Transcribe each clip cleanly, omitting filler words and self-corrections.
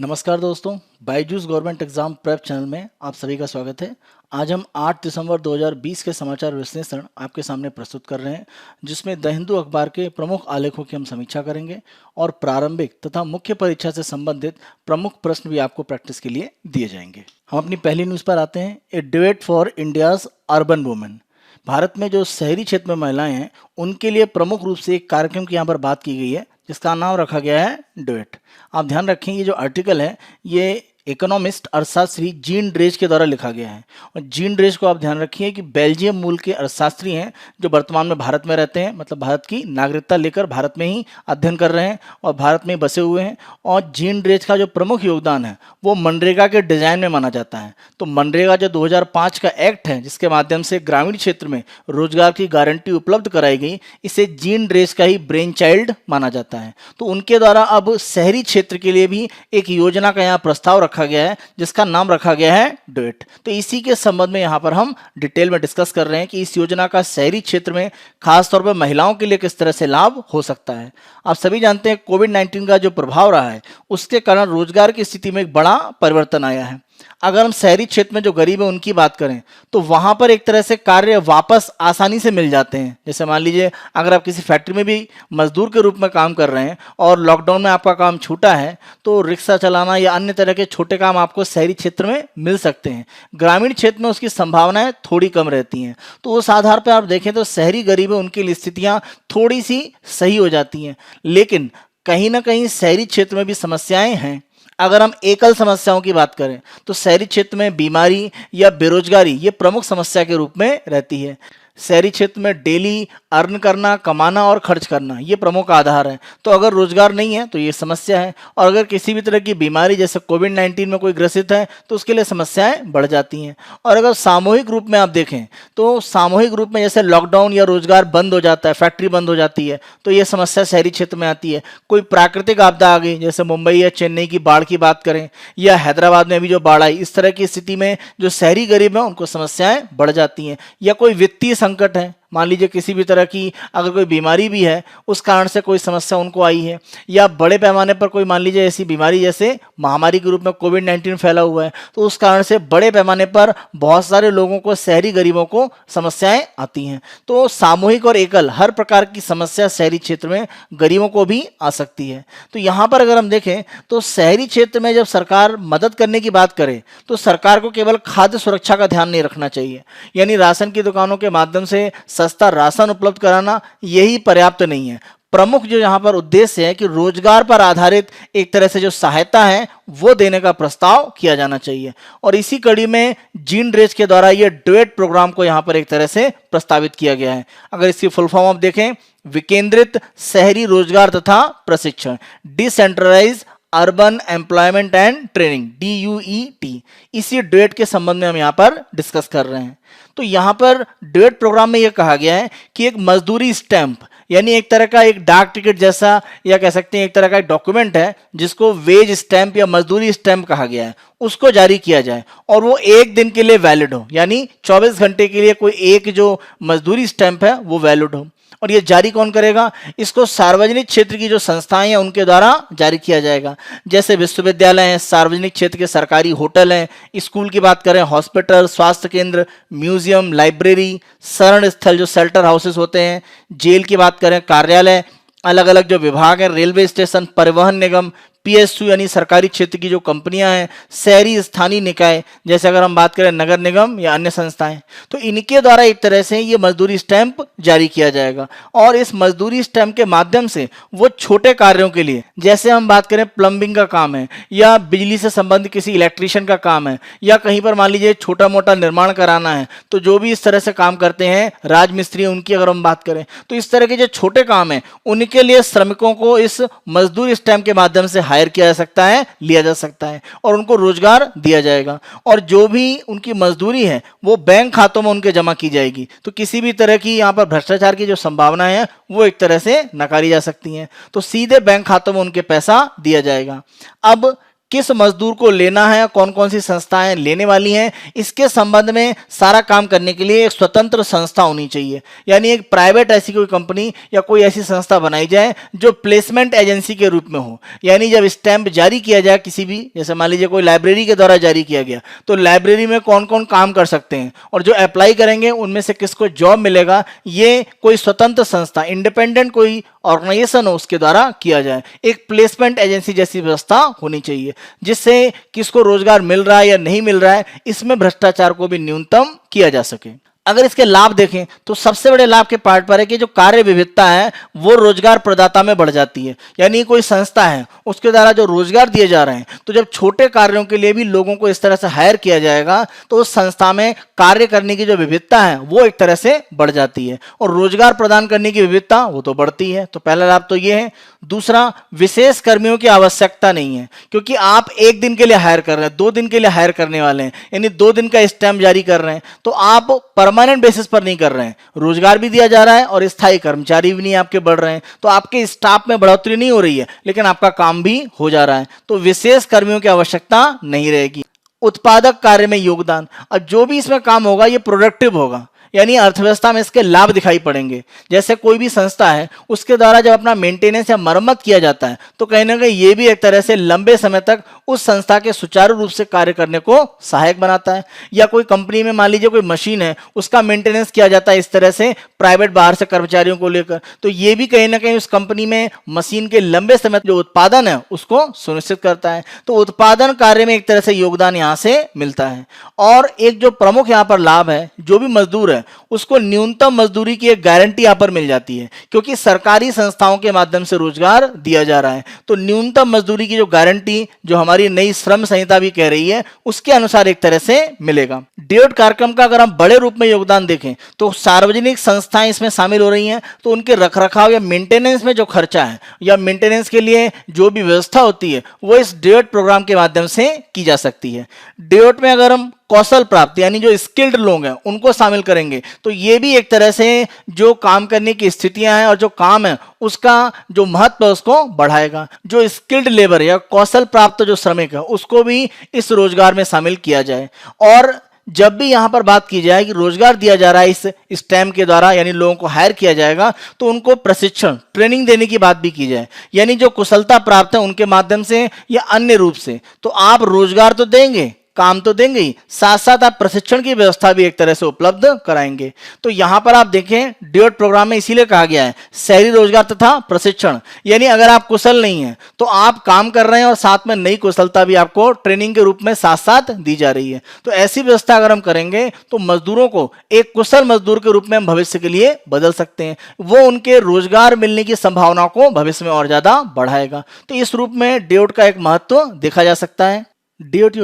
नमस्कार दोस्तों, Byju's government exam prep channel में आप सभी का स्वागत है। आज हम 8 दिसंबर 2020 के समाचार विश्लेषण आपके सामने प्रस्तुत कर रहे हैं, जिसमें द हिंदू अखबार के प्रमुख आलेखों की हम समीक्षा करेंगे और प्रारंभिक तथा मुख्य परीक्षा से संबंधित प्रमुख प्रश्न भी आपको प्रैक्टिस के लिए दिए जाएंगे। हम अपनी पहली न्यूज़ पर आते हैं। A debate for India's urban women. Bharat में जो शहरी क्षेत्र में महिलाएं हैं उनके लिए प्रमुख रूप से एक कार्यक्रम की यहाँ पर बात की गई है, जिसका नाम रखा गया है डुएट। आप ध्यान रखें, ये जो आर्टिकल है ये इकोनॉमिस्ट अर्थशास्त्री जीन ड्रेज के द्वारा लिखा गया है। और जीन ड्रेज को आप ध्यान रखिए कि बेल्जियम मूल के अर्थशास्त्री हैं जो वर्तमान में भारत में रहते हैं, मतलब भारत की नागरिकता लेकर भारत में ही अध्ययन कर रहे हैं और भारत में ही बसे हुए हैं। और जीन ड्रेज का जो प्रमुख योगदान है वो मनरेगा के डिजाइन में माना जाता है। तो मनरेगा जो 2005 का एक्ट है, जिसके माध्यम से ग्रामीण क्षेत्र में रोजगार की गारंटी उपलब्ध कराई गई, इसे जीन ड्रेज का ही ब्रेन चाइल्ड माना जाता है। तो उनके द्वारा अब शहरी क्षेत्र के लिए भी एक योजना का यहाँ प्रस्ताव रखा गया है, जिसका नाम रखा गया है डुएट। तो इसी के संबंध में यहाँ पर हम डिटेल में डिस्कस कर रहे हैं कि इस योजना का शहरी क्षेत्र में खासतौर पर महिलाओं के लिए किस तरह से लाभ हो सकता है। आप सभी जानते हैं कोविड-19 का जो प्रभाव रहा है उसके कारण रोजगार की स्थिति में एक बड़ा परिवर्तन आया है। अगर हम शहरी क्षेत्र में जो गरीब है उनकी बात करें तो वहां पर एक तरह से कार्य वापस आसानी से मिल जाते हैं। जैसे मान लीजिए अगर आप किसी फैक्ट्री में भी मजदूर के रूप में काम कर रहे हैं और लॉकडाउन में आपका काम छूटा है तो रिक्शा चलाना या अन्य तरह के छोटे काम आपको शहरी क्षेत्र में मिल सकते हैं। ग्रामीण क्षेत्र में उसकी संभावनाएं थोड़ी कम रहती हैं। तो उस आधार पर आप देखें तो शहरी गरीब है उनकी लिए स्थितियां थोड़ी सी सही हो जाती हैं, लेकिन कहीं ना कहीं शहरी क्षेत्र में भी समस्याएं हैं। अगर हम एकल समस्याओं की बात करें तो शहरी क्षेत्र में बीमारी या बेरोजगारी ये प्रमुख समस्या के रूप में रहती है। शहरी क्षेत्र में डेली अर्न करना, कमाना और खर्च करना ये प्रमुख आधार है। तो अगर रोजगार नहीं है तो ये समस्या है, और अगर किसी भी तरह की बीमारी जैसे कोविड-19 में कोई ग्रसित है तो उसके लिए समस्याएं बढ़ जाती हैं। और अगर सामूहिक रूप में आप देखें तो सामूहिक रूप में जैसे लॉकडाउन या रोजगार बंद हो जाता है, फैक्ट्री बंद हो जाती है, तो ये समस्या शहरी क्षेत्र में आती है। कोई प्राकृतिक आपदा आ गई, जैसे मुंबई या चेन्नई की बाढ़ की बात करें या हैदराबाद में अभी जो बाढ़ आई, इस तरह की स्थिति में जो शहरी गरीब है उनको समस्याएं बढ़ जाती हैं। या कोई वित्तीय संकट है, मान लीजिए किसी भी तरह की अगर कोई बीमारी भी है उस कारण से कोई समस्या उनको आई है, या बड़े पैमाने पर कोई मान लीजिए ऐसी बीमारी जैसे महामारी के रूप में कोविड-19 फैला हुआ है, तो उस कारण से बड़े पैमाने पर बहुत सारे लोगों को, शहरी गरीबों को समस्याएं आती हैं। तो सामूहिक और एकल हर प्रकार की समस्या शहरी क्षेत्र में गरीबों को भी आ सकती है। तो यहाँ पर अगर हम देखें तो शहरी क्षेत्र में जब सरकार मदद करने की बात करे तो सरकार को केवल खाद्य सुरक्षा का ध्यान नहीं रखना चाहिए, यानी राशन की दुकानों के माध्यम से सस्ता राशन उपलब्ध कराना यही पर्याप्त नहीं है। प्रमुख जो यहाँ पर उद्देश्य है कि रोजगार पर आधारित एक तरह से जो सहायता है वो देने का प्रस्ताव किया जाना चाहिए। और इसी कड़ी में जीन ड्रेज के द्वारा ये डुएट प्रोग्राम को यहाँ पर एक तरह से प्रस्तावित किया गया है। अगर इसकी फुल फॉर्म आप देखें, विकेंद्रित शहरी रोजगार तथा प्रशिक्षण, decentralise urban employment and training, DUET, इसी डुएट के संबंध में हम यहाँ पर डिस्कस कर रहे हैं। तो यहाँ पर डुएट प्रोग्राम में यह कहा गया है कि एक मजदूरी स्टैंप, यानी एक तरह का एक डाक टिकट जैसा या कह सकते हैं एक तरह का एक डॉक्यूमेंट है जिसको वेज स्टैंप या मजदूरी स्टैंप कहा गया है, उसको जारी किया जाए और वो एक दिन के लिए वैलिड हो, यानी 24 घंटे के लिए कोई एक जो मजदूरी स्टैंप है वो वैलिड हो। और ये जारी कौन करेगा? इसको सार्वजनिक क्षेत्र की जो संस्थाएं हैं उनके द्वारा जारी किया जाएगा, जैसे विश्वविद्यालय हैं, सार्वजनिक क्षेत्र के सरकारी होटल हैं, स्कूल की बात करें, हॉस्पिटल, स्वास्थ्य केंद्र, म्यूजियम, लाइब्रेरी, शरण स्थल जो शेल्टर हाउसेस होते हैं, जेल की बात करें, कार्यालय, अलग अलग जो विभाग हैं, रेलवे स्टेशन, परिवहन निगम, PSU यानी सरकारी क्षेत्र की जो कंपनियां हैं, शहरी स्थानीय निकाय जैसे अगर हम बात करें नगर निगम या अन्य संस्थाएं, तो इनके द्वारा एक तरह से ये मजदूरी स्टैंप जारी किया जाएगा। और इस मजदूरी स्टैंप के माध्यम से वो छोटे कार्यों के लिए, जैसे हम बात करें प्लम्बिंग का काम है या बिजली से संबंधित किसी इलेक्ट्रीशियन का काम है या कहीं पर मान लीजिए छोटा मोटा निर्माण कराना है, तो जो भी इस तरह से काम करते हैं राजमिस्त्री, उनकी अगर हम बात करें तो इस तरह के जो छोटे काम है उनके लिए श्रमिकों को इस मजदूरी स्टैंप के माध्यम से हायर किया जा सकता है, लिया जा सकता है और उनको रोजगार दिया जाएगा। और जो भी उनकी मजदूरी है वो बैंक खातों में उनके जमा की जाएगी। तो किसी भी तरह की यहाँ पर भ्रष्टाचार की जो संभावना है वो एक तरह से नकारी जा सकती हैं। तो सीधे बैंक खातों में उनके पैसा दिया जाएगा। अब किस मजदूर को लेना है, कौन कौन सी संस्थाएं लेने वाली हैं, इसके संबंध में सारा काम करने के लिए एक स्वतंत्र संस्था होनी चाहिए। यानी एक प्राइवेट ऐसी कोई कंपनी या कोई ऐसी संस्था बनाई जाए जो प्लेसमेंट एजेंसी के रूप में हो। यानी जब स्टैंप जारी किया जाए किसी भी, जैसे मान लीजिए कोई लाइब्रेरी के द्वारा जारी किया गया, तो लाइब्रेरी में कौन कौन काम कर सकते हैं और जो अप्लाई करेंगे उनमें से किसको जॉब मिलेगा, ये कोई स्वतंत्र संस्था, इंडिपेंडेंट कोई ऑर्गेनाइजेशन हो उसके द्वारा किया जाए। एक प्लेसमेंट एजेंसी जैसी व्यवस्था होनी चाहिए जिससे किसको रोजगार मिल रहा है या नहीं मिल रहा है, इसमें भ्रष्टाचार को भी न्यूनतम किया जा सके। अगर इसके लाभ देखें तो सबसे बड़े लाभ के पार्ट पर है कि जो कार्य विविधता है वो रोजगार प्रदाता में बढ़ जाती है। यानी कोई संस्था है उसके द्वारा जो रोजगार दिए जा रहे हैं, तो जब छोटे कार्यों के लिए भी लोगों को इस तरह से हायर किया जाएगा तो उस संस्था में कार्य करने की जो विविधता है वो एक तरह से बढ़ जाती है और रोजगार प्रदान करने की विविधता वो तो बढ़ती है। तो पहला लाभ तो ये है। दूसरा, विशेष कर्मियों की आवश्यकता नहीं है, क्योंकि आप एक दिन के लिए हायर कर रहे हैं, 2 दिन के लिए हायर करने वाले हैं, यानी 2 दिन का स्टैंप जारी कर रहे हैं, तो आप परमानेंट बेसिस पर नहीं कर रहे हैं, रोजगार भी दिया जा रहा है और स्थायी कर्मचारी भी नहीं आपके बढ़ रहे हैं, तो आपके स्टाफ में बढ़ोतरी नहीं हो रही है लेकिन आपका काम भी हो जा रहा है, तो विशेष कर्मियों की आवश्यकता नहीं रहेगी। उत्पादक कार्य में योगदान, और जो भी इसमें काम होगा ये प्रोडक्टिव होगा, यानी अर्थव्यवस्था में इसके लाभ दिखाई पड़ेंगे। जैसे कोई भी संस्था है उसके द्वारा जब अपना मेंटेनेंस या मरम्मत किया जाता है तो कहीं ना कहीं ये भी एक तरह से लंबे समय तक उस संस्था के सुचारू रूप से कार्य करने को सहायक बनाता है। या कोई कंपनी में मान लीजिए कोई मशीन है उसका मेंटेनेंस किया जाता है इस तरह से प्राइवेट बाहर से कर्मचारियों को लेकर, तो ये भी कहीं ना कहीं उस कंपनी में मशीन के लंबे समय जो उत्पादन है उसको सुनिश्चित करता है। तो उत्पादन कार्य में एक तरह से योगदान यहाँ से मिलता है। और एक जो प्रमुख यहाँ पर लाभ है, जो भी मजदूर है उसको न्यूनतम मजदूरी की एक गारंटी यहां पर मिल जाती है, क्योंकि सरकारी संस्थाओं के माध्यम से रोजगार दिया जा रहा है। तो न्यूनतम मजदूरी की जो गारंटी जो हमारी नई श्रम संहिता भी कह रही है उसके अनुसार एक तरह से मिलेगा। DoT कार्यक्रम का अगर हम बड़े रूप में योगदान देखें तो सार्वजनिक संस्थाएं इसमें शामिल हो रही हैं, तो उनके रखरखाव या मेंटेनेंस में जो खर्चा है या मेंटेनेंस के लिए जो भी व्यवस्था होती है वो इस DoT प्रोग्राम के माध्यम से की जा सकती है। DoT में अगर हम कौशल प्राप्त यानी जो स्किल्ड लोग हैं उनको शामिल करेंगे तो ये भी एक तरह से जो काम करने की स्थितियां हैं और जो काम है उसका जो महत्व है उसको बढ़ाएगा। जो स्किल्ड लेबर या कौशल प्राप्त जो श्रमिक है उसको भी इस रोजगार में शामिल किया जाए। और जब भी यहां पर बात की जाए कि रोजगार दिया जा रहा है इस स्टैम्प के द्वारा, यानी लोगों को हायर किया जाएगा, तो उनको प्रशिक्षण ट्रेनिंग देने की बात भी की जाए, यानी जो कुशलता प्राप्त है उनके माध्यम से या अन्य रूप से। तो आप रोजगार तो देंगे, काम तो देंगे ही, साथ साथ आप प्रशिक्षण की व्यवस्था भी एक तरह से उपलब्ध कराएंगे। तो यहां पर आप देखें DoT प्रोग्राम में इसीलिए कहा गया है शहरी रोजगार तथा प्रशिक्षण, यानी अगर आप कुशल नहीं हैं तो आप काम कर रहे हैं और साथ में नई कुशलता भी आपको ट्रेनिंग के रूप में साथ साथ दी जा रही है। तो ऐसी व्यवस्था अगर हम करेंगे तो मजदूरों को एक कुशल मजदूर के रूप में हम भविष्य के लिए बदल सकते हैं, वो उनके रोजगार मिलने की संभावनाओं को भविष्य में और ज्यादा बढ़ाएगा। तो इस रूप में DoT का एक महत्व देखा जा सकता है। DoT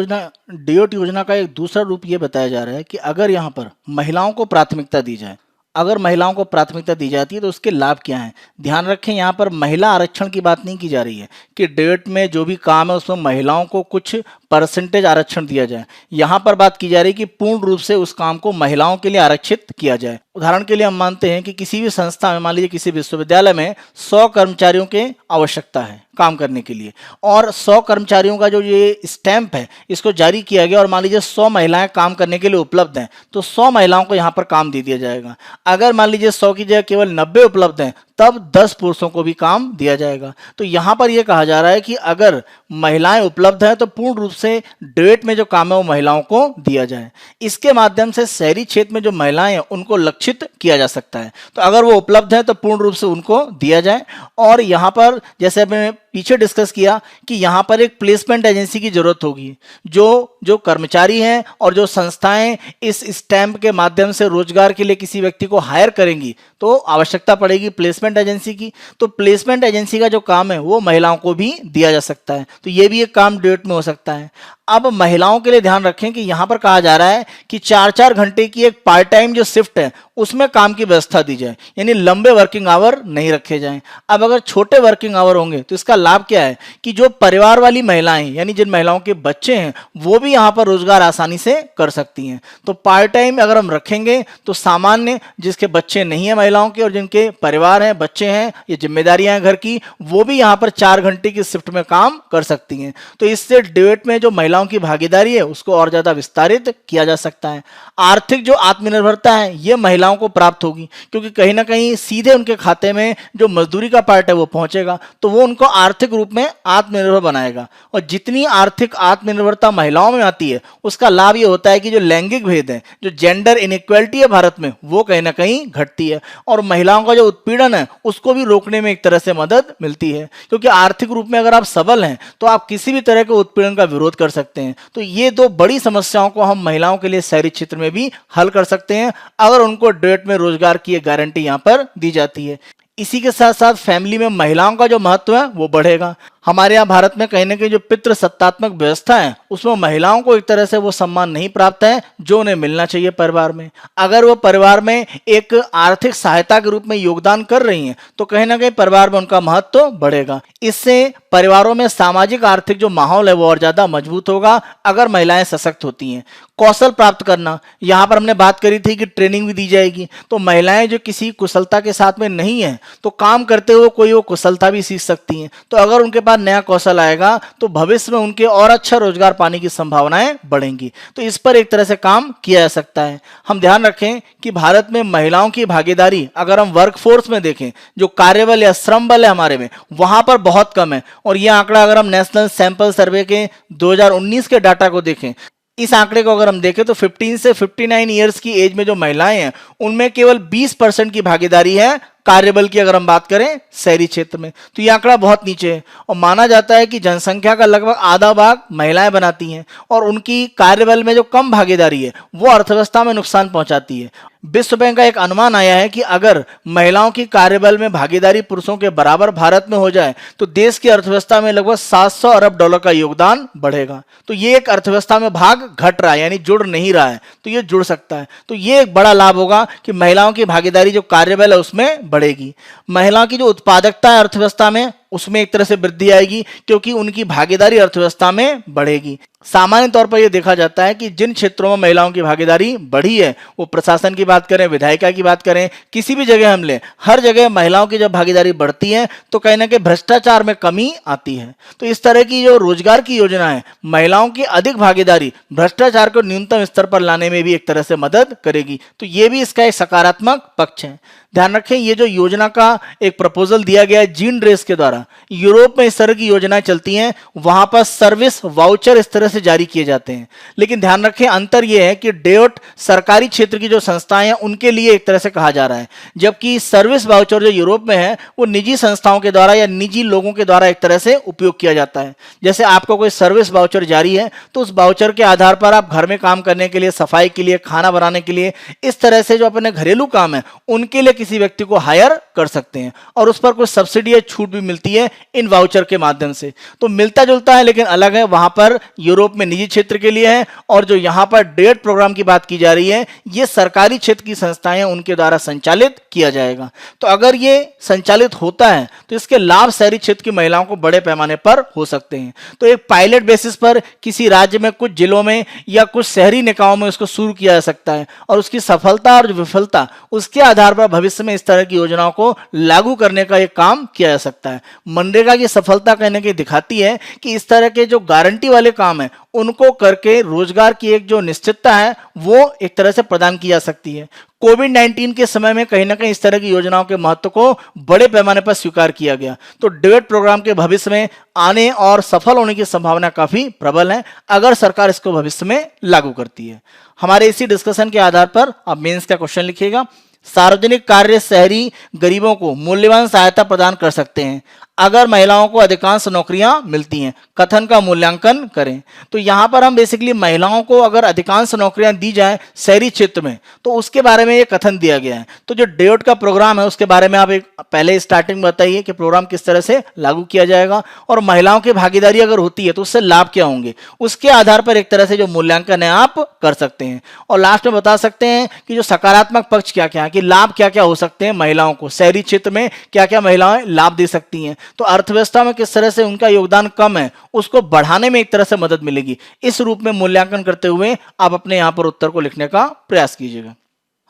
योजना का एक दूसरा रूप ये बताया जा रहा है कि अगर यहाँ पर महिलाओं को प्राथमिकता दी जाए, अगर महिलाओं को प्राथमिकता दी जाती है तो उसके लाभ क्या हैं। ध्यान रखें यहाँ पर महिला आरक्षण की बात नहीं की जा रही है कि DoT में जो भी काम है उसमें महिलाओं को कुछ परसेंटेज आरक्षण दिया जाए। यहाँ पर बात की जा रही है कि पूर्ण रूप से उस काम को महिलाओं के लिए आरक्षित किया जाए। उदाहरण के लिए हम मानते हैं कि किसी भी संस्था में, मान लीजिए किसी विश्वविद्यालय में 100 कर्मचारियों की आवश्यकता है काम करने के लिए, और 100 कर्मचारियों का जो ये स्टैंप है इसको जारी किया गया और मान लीजिए 100 महिलाएं काम करने के लिए उपलब्ध हैं, तो 100 महिलाओं को यहाँ पर काम दे दिया जाएगा। अगर मान लीजिए 100 की जगह केवल 90 उपलब्ध हैं तब 10 पुरुषों को भी काम दिया जाएगा। तो यहाँ पर यह कहा जा रहा है कि अगर महिलाएं उपलब्ध हैं तो पूर्ण रूप से DoT में जो काम है वो महिलाओं को दिया जाए। इसके माध्यम से शहरी क्षेत्र में जो महिलाएं हैं उनको लक्षित किया जा सकता है, तो अगर वो उपलब्ध है तो पूर्ण रूप से उनको दिया जाए। और यहाँ पर जैसे मैंने पीछे डिस्कस किया कि यहाँ पर एक प्लेसमेंट एजेंसी की जरूरत होगी। जो कर्मचारी हैं और जो संस्थाएं इस स्टैंप के माध्यम से रोजगार के लिए किसी व्यक्ति को हायर करेंगी तो आवश्यकता पड़ेगी प्लेसमेंट एजेंसी की। तो प्लेसमेंट एजेंसी का जो काम है वो महिलाओं को भी दिया जा सकता है, तो ये भी एक काम DoT में हो सकता है। अब महिलाओं के लिए ध्यान रखें कि यहाँ पर कहा जा रहा है कि 4-4 घंटे की एक पार्ट टाइम जो शिफ्ट है उसमें काम की व्यवस्था दी जाए, यानी लंबे वर्किंग आवर नहीं रखे जाएं। अब अगर छोटे वर्किंग आवर होंगे तो इसका लाभ क्या है कि जो परिवार वाली महिलाएं, यानी जिन महिलाओं के बच्चे हैं, वो भी यहाँ पर रोजगार आसानी से कर सकती हैं। तो पार्ट टाइम अगर हम रखेंगे तो सामान्य जिसके बच्चे नहीं है महिलाओं के और जिनके परिवार हैं, बच्चे हैं, ये जिम्मेदारियां हैं घर की, वो भी यहाँ पर 4 घंटे की शिफ्ट में काम कर सकती हैं। तो इससे डिबेट में जो महिलाओं की भागीदारी है उसको और ज्यादा विस्तारित किया जा सकता है। आर्थिक जो आत्मनिर्भरता है ये महिलाओं को प्राप्त होगी, क्योंकि कहीं ना कहीं सीधे उनके खाते में जो मजदूरी का पार्ट है वो पहुंचेगा, तो वो उनको आर्थिक रूप में आत्मनिर्भर बनाएगा। और जितनी आर्थिक आत्मनिर्भरता महिलाओं में आती है उसका लाभ ये होता है कि जो लैंगिक भेद है, जो जेंडर इनइक्वालिटी है भारत में, वो कहीं ना कहीं घटती है और महिलाओं का जो उत्पीड़न है उसको भी रोकने में एक तरह से मदद मिलती है। क्योंकि आर्थिक रूप में अगर आप सबल हैं तो आप किसी भी तरह के उत्पीड़न का विरोध कर सकते हैं। तो ये दो बड़ी समस्याओं को हम महिलाओं के लिए शहरी क्षेत्र में भी हल कर सकते हैं अगर उनको डिबेट में रोजगार की गारंटी यहां पर दी जाती है। इसी के साथ साथ फैमिली में महिलाओं का जो महत्व है वो बढ़ेगा। हमारे यहाँ भारत में कहीं ना कहीं जो पितृ सत्तात्मक व्यवस्था है उसमें महिलाओं को एक तरह से वो सम्मान नहीं प्राप्त है जो उन्हें मिलना चाहिए परिवार में। अगर वो परिवार में एक आर्थिक सहायता के रूप में योगदान कर रही हैं तो कहीं ना कहीं परिवार में उनका महत्व बढ़ेगा। इससे परिवारों में सामाजिक आर्थिक जो माहौल है वो और ज्यादा मजबूत होगा अगर महिलाएं सशक्त होती हैं। कौशल प्राप्त करना, यहाँ पर हमने बात करी थी कि ट्रेनिंग भी दी जाएगी, तो महिलाएं जो किसी कुशलता के साथ में नहीं है तो काम करते हुए कोई वो कुशलता भी सीख सकती हैं। तो अगर उनके पास नया कौशल आएगा तो भविष्य में उनके और अच्छा रोजगार पाने की संभावनाएं बढ़ेंगी। तो इस पर एक तरह से काम किया जा सकता है। हम ध्यान रखें कि भारत में महिलाओं की भागीदारी अगर हम वर्कफोर्स में देखें, जो कार्यबल या श्रम बल है हमारे में, वहां पर बहुत कम है। और यह आंकड़ा अगर हम नेशनल सैंपल सर्वे के 2019 के डाटा को देखें, इस आंकड़े को अगर हम देखें तो 15 से 59 ईयर्स की एज में जो महिलाएं हैं उनमें केवल 20% की भागीदारी है कार्यबल की अगर हम बात करें शहरी क्षेत्र में। तो यह आंकड़ा बहुत नीचे है और माना जाता है कि जनसंख्या का लगभग आधा भाग महिलाएं बनाती हैं और उनकी कार्यबल में जो कम भागीदारी है वो अर्थव्यवस्था में नुकसान पहुंचाती है। विश्व बैंक का एक अनुमान आया है कि अगर महिलाओं की कार्यबल में भागीदारी पुरुषों के बराबर भारत में हो जाए तो देश की अर्थव्यवस्था में लगभग 700 अरब डॉलर का योगदान बढ़ेगा। तो ये एक अर्थव्यवस्था में भाग घट रहा है, यानी जुड़ नहीं रहा है, तो ये जुड़ सकता है। तो ये एक बड़ा लाभ होगा कि महिलाओं की भागीदारी जो कार्यबल है उसमें बढ़ेगी। महिलाओं की जो उत्पादकता है अर्थव्यवस्था में उसमें एक तरह से वृद्धि आएगी क्योंकि उनकी भागीदारी अर्थव्यवस्था में बढ़ेगी। सामान्य तौर पर यह देखा जाता है कि जिन क्षेत्रों में महिलाओं की भागीदारी बढ़ी है, वो प्रशासन की बात करें, विधायिका की बात करें, किसी भी जगह हम लें, हर जगह महिलाओं की जब भागीदारी बढ़ती है तो कहीं ना कहीं भ्रष्टाचार में कमी आती है। तो इस तरह की जो रोजगार की योजना है, महिलाओं की अधिक भागीदारी भ्रष्टाचार को न्यूनतम स्तर पर लाने में भी एक तरह से मदद करेगी। तो ये भी इसका एक सकारात्मक पक्ष है। ध्यान रखें, ये जो योजना का एक प्रपोजल दिया गया है जीन ड्रेस के द्वारा, यूरोप में इस तरह की योजनाएं चलती हैं, वहां पर सर्विस वाउचर इस तरह से जारी किए जाते हैं। लेकिन ध्यान रखें, अंतर यह है कि डेट सरकारी क्षेत्र की जो संस्थाएं हैं उनके लिए एक तरह से कहा जा रहा है, जबकि सर्विस वाउचर जो यूरोप में है वो निजी संस्थाओं के द्वारा या निजी लोगों के द्वारा एक तरह से उपयोग किया जाता है। जैसे आपको कोई सर्विस वाउचर जारी है तो उस वाउचर के आधार पर आप घर में काम करने के लिए, सफाई के लिए, खाना बनाने के लिए, इस तरह से जो अपने घरेलू काम है उनके लिए किसी व्यक्ति को हायर कर सकते हैं और उस पर कुछ सब्सिडी या छूट भी मिलती है इन वाउचर के माध्यम से। तो मिलता जुलता है लेकिन अलग है, वहां पर यूरोप में निजी क्षेत्र के लिए है और जो यहां पर डेट प्रोग्राम की बात की जा रही है ये सरकारी क्षेत्र की संस्थाएं उनके द्वारा संचालित किया जाएगा। तो अगर ये संचालित होता है तो इसके लाभ शहरी क्षेत्र की महिलाओं को बड़े पैमाने पर हो सकते हैं। तो एक पायलट बेसिस पर किसी राज्य में, कुछ जिलों में या कुछ शहरी निकायों में उसको शुरू किया जा सकता है और उसकी सफलता और विफलता उसके आधार पर भविष्य में इस तरह की योजनाओं को लागू करने का एक काम किया जा सकता है। मनरेगा की सफलता कहने की दिखाती है कि इस तरह के जो गारंटी वाले काम है उनको करके रोजगार की एक जो निश्चितता है वो एक तरह से प्रदान की जा सकती है। कोविड-19 के समय में कहीं ना कहीं इस तरह की योजनाओं के महत्व को बड़े पैमाने पर स्वीकार किया गया। तो डिबेट प्रोग्राम के भविष्य में आने और सफल होने की संभावना काफी प्रबल है अगर सरकार इसको भविष्य में लागू करती है। हमारे इसी डिस्कशन के आधार पर आप मेंस का क्वेश्चन लिखिएगा। सार्वजनिक कार्य शहरी गरीबों को मूल्यवान सहायता प्रदान कर सकते हैं। अगर महिलाओं को अधिकांश नौकरियां मिलती हैं। कथन का मूल्यांकन करें। तो यहां पर हम बेसिकली महिलाओं को अगर अधिकांश नौकरियां दी जाए शहरी क्षेत्र में, तो उसके बारे में ये कथन दिया गया है। तो जो DAOT का प्रोग्राम है उसके बारे में आप एक पहले स्टार्टिंग में बताइए कि प्रोग्राम किस तरह से लागू किया जाएगा और महिलाओं की भागीदारी अगर होती है तो उससे लाभ क्या होंगे, उसके आधार पर एक तरह से जो मूल्यांकन है आप कर सकते हैं। और लास्ट में बता सकते हैं कि जो सकारात्मक पक्ष क्या क्या है, कि लाभ क्या क्या हो सकते हैं महिलाओं को, शहरी क्षेत्र में क्या क्या महिलाएं लाभ दे सकती हैं, तो अर्थव्यवस्था में किस तरह से उनका योगदान कम है उसको बढ़ाने में एक तरह से मदद मिलेगी। इस रूप में मूल्यांकन करते हुए आप अपने यहां पर उत्तर को लिखने का प्रयास कीजिएगा।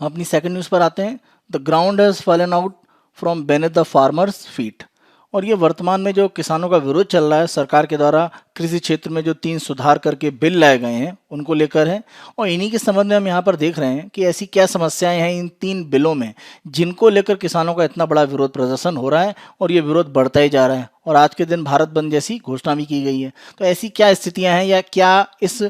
हम अपनी सेकंड न्यूज पर आते हैं। The ground has fallen out from beneath the farmers feet. और ये वर्तमान में जो किसानों का विरोध चल रहा है सरकार के द्वारा कृषि क्षेत्र में जो 3 सुधार करके बिल लाए गए हैं उनको लेकर है। और इन्हीं के संबंध में हम यहाँ पर देख रहे हैं कि ऐसी क्या समस्याएं हैं इन 3 बिलों में जिनको लेकर किसानों का इतना बड़ा विरोध प्रदर्शन हो रहा है और ये विरोध बढ़ता ही जा रहा है। और आज के दिन भारत बंद जैसी घोषणा भी की गई है। तो ऐसी क्या स्थितियां हैं या क्या इस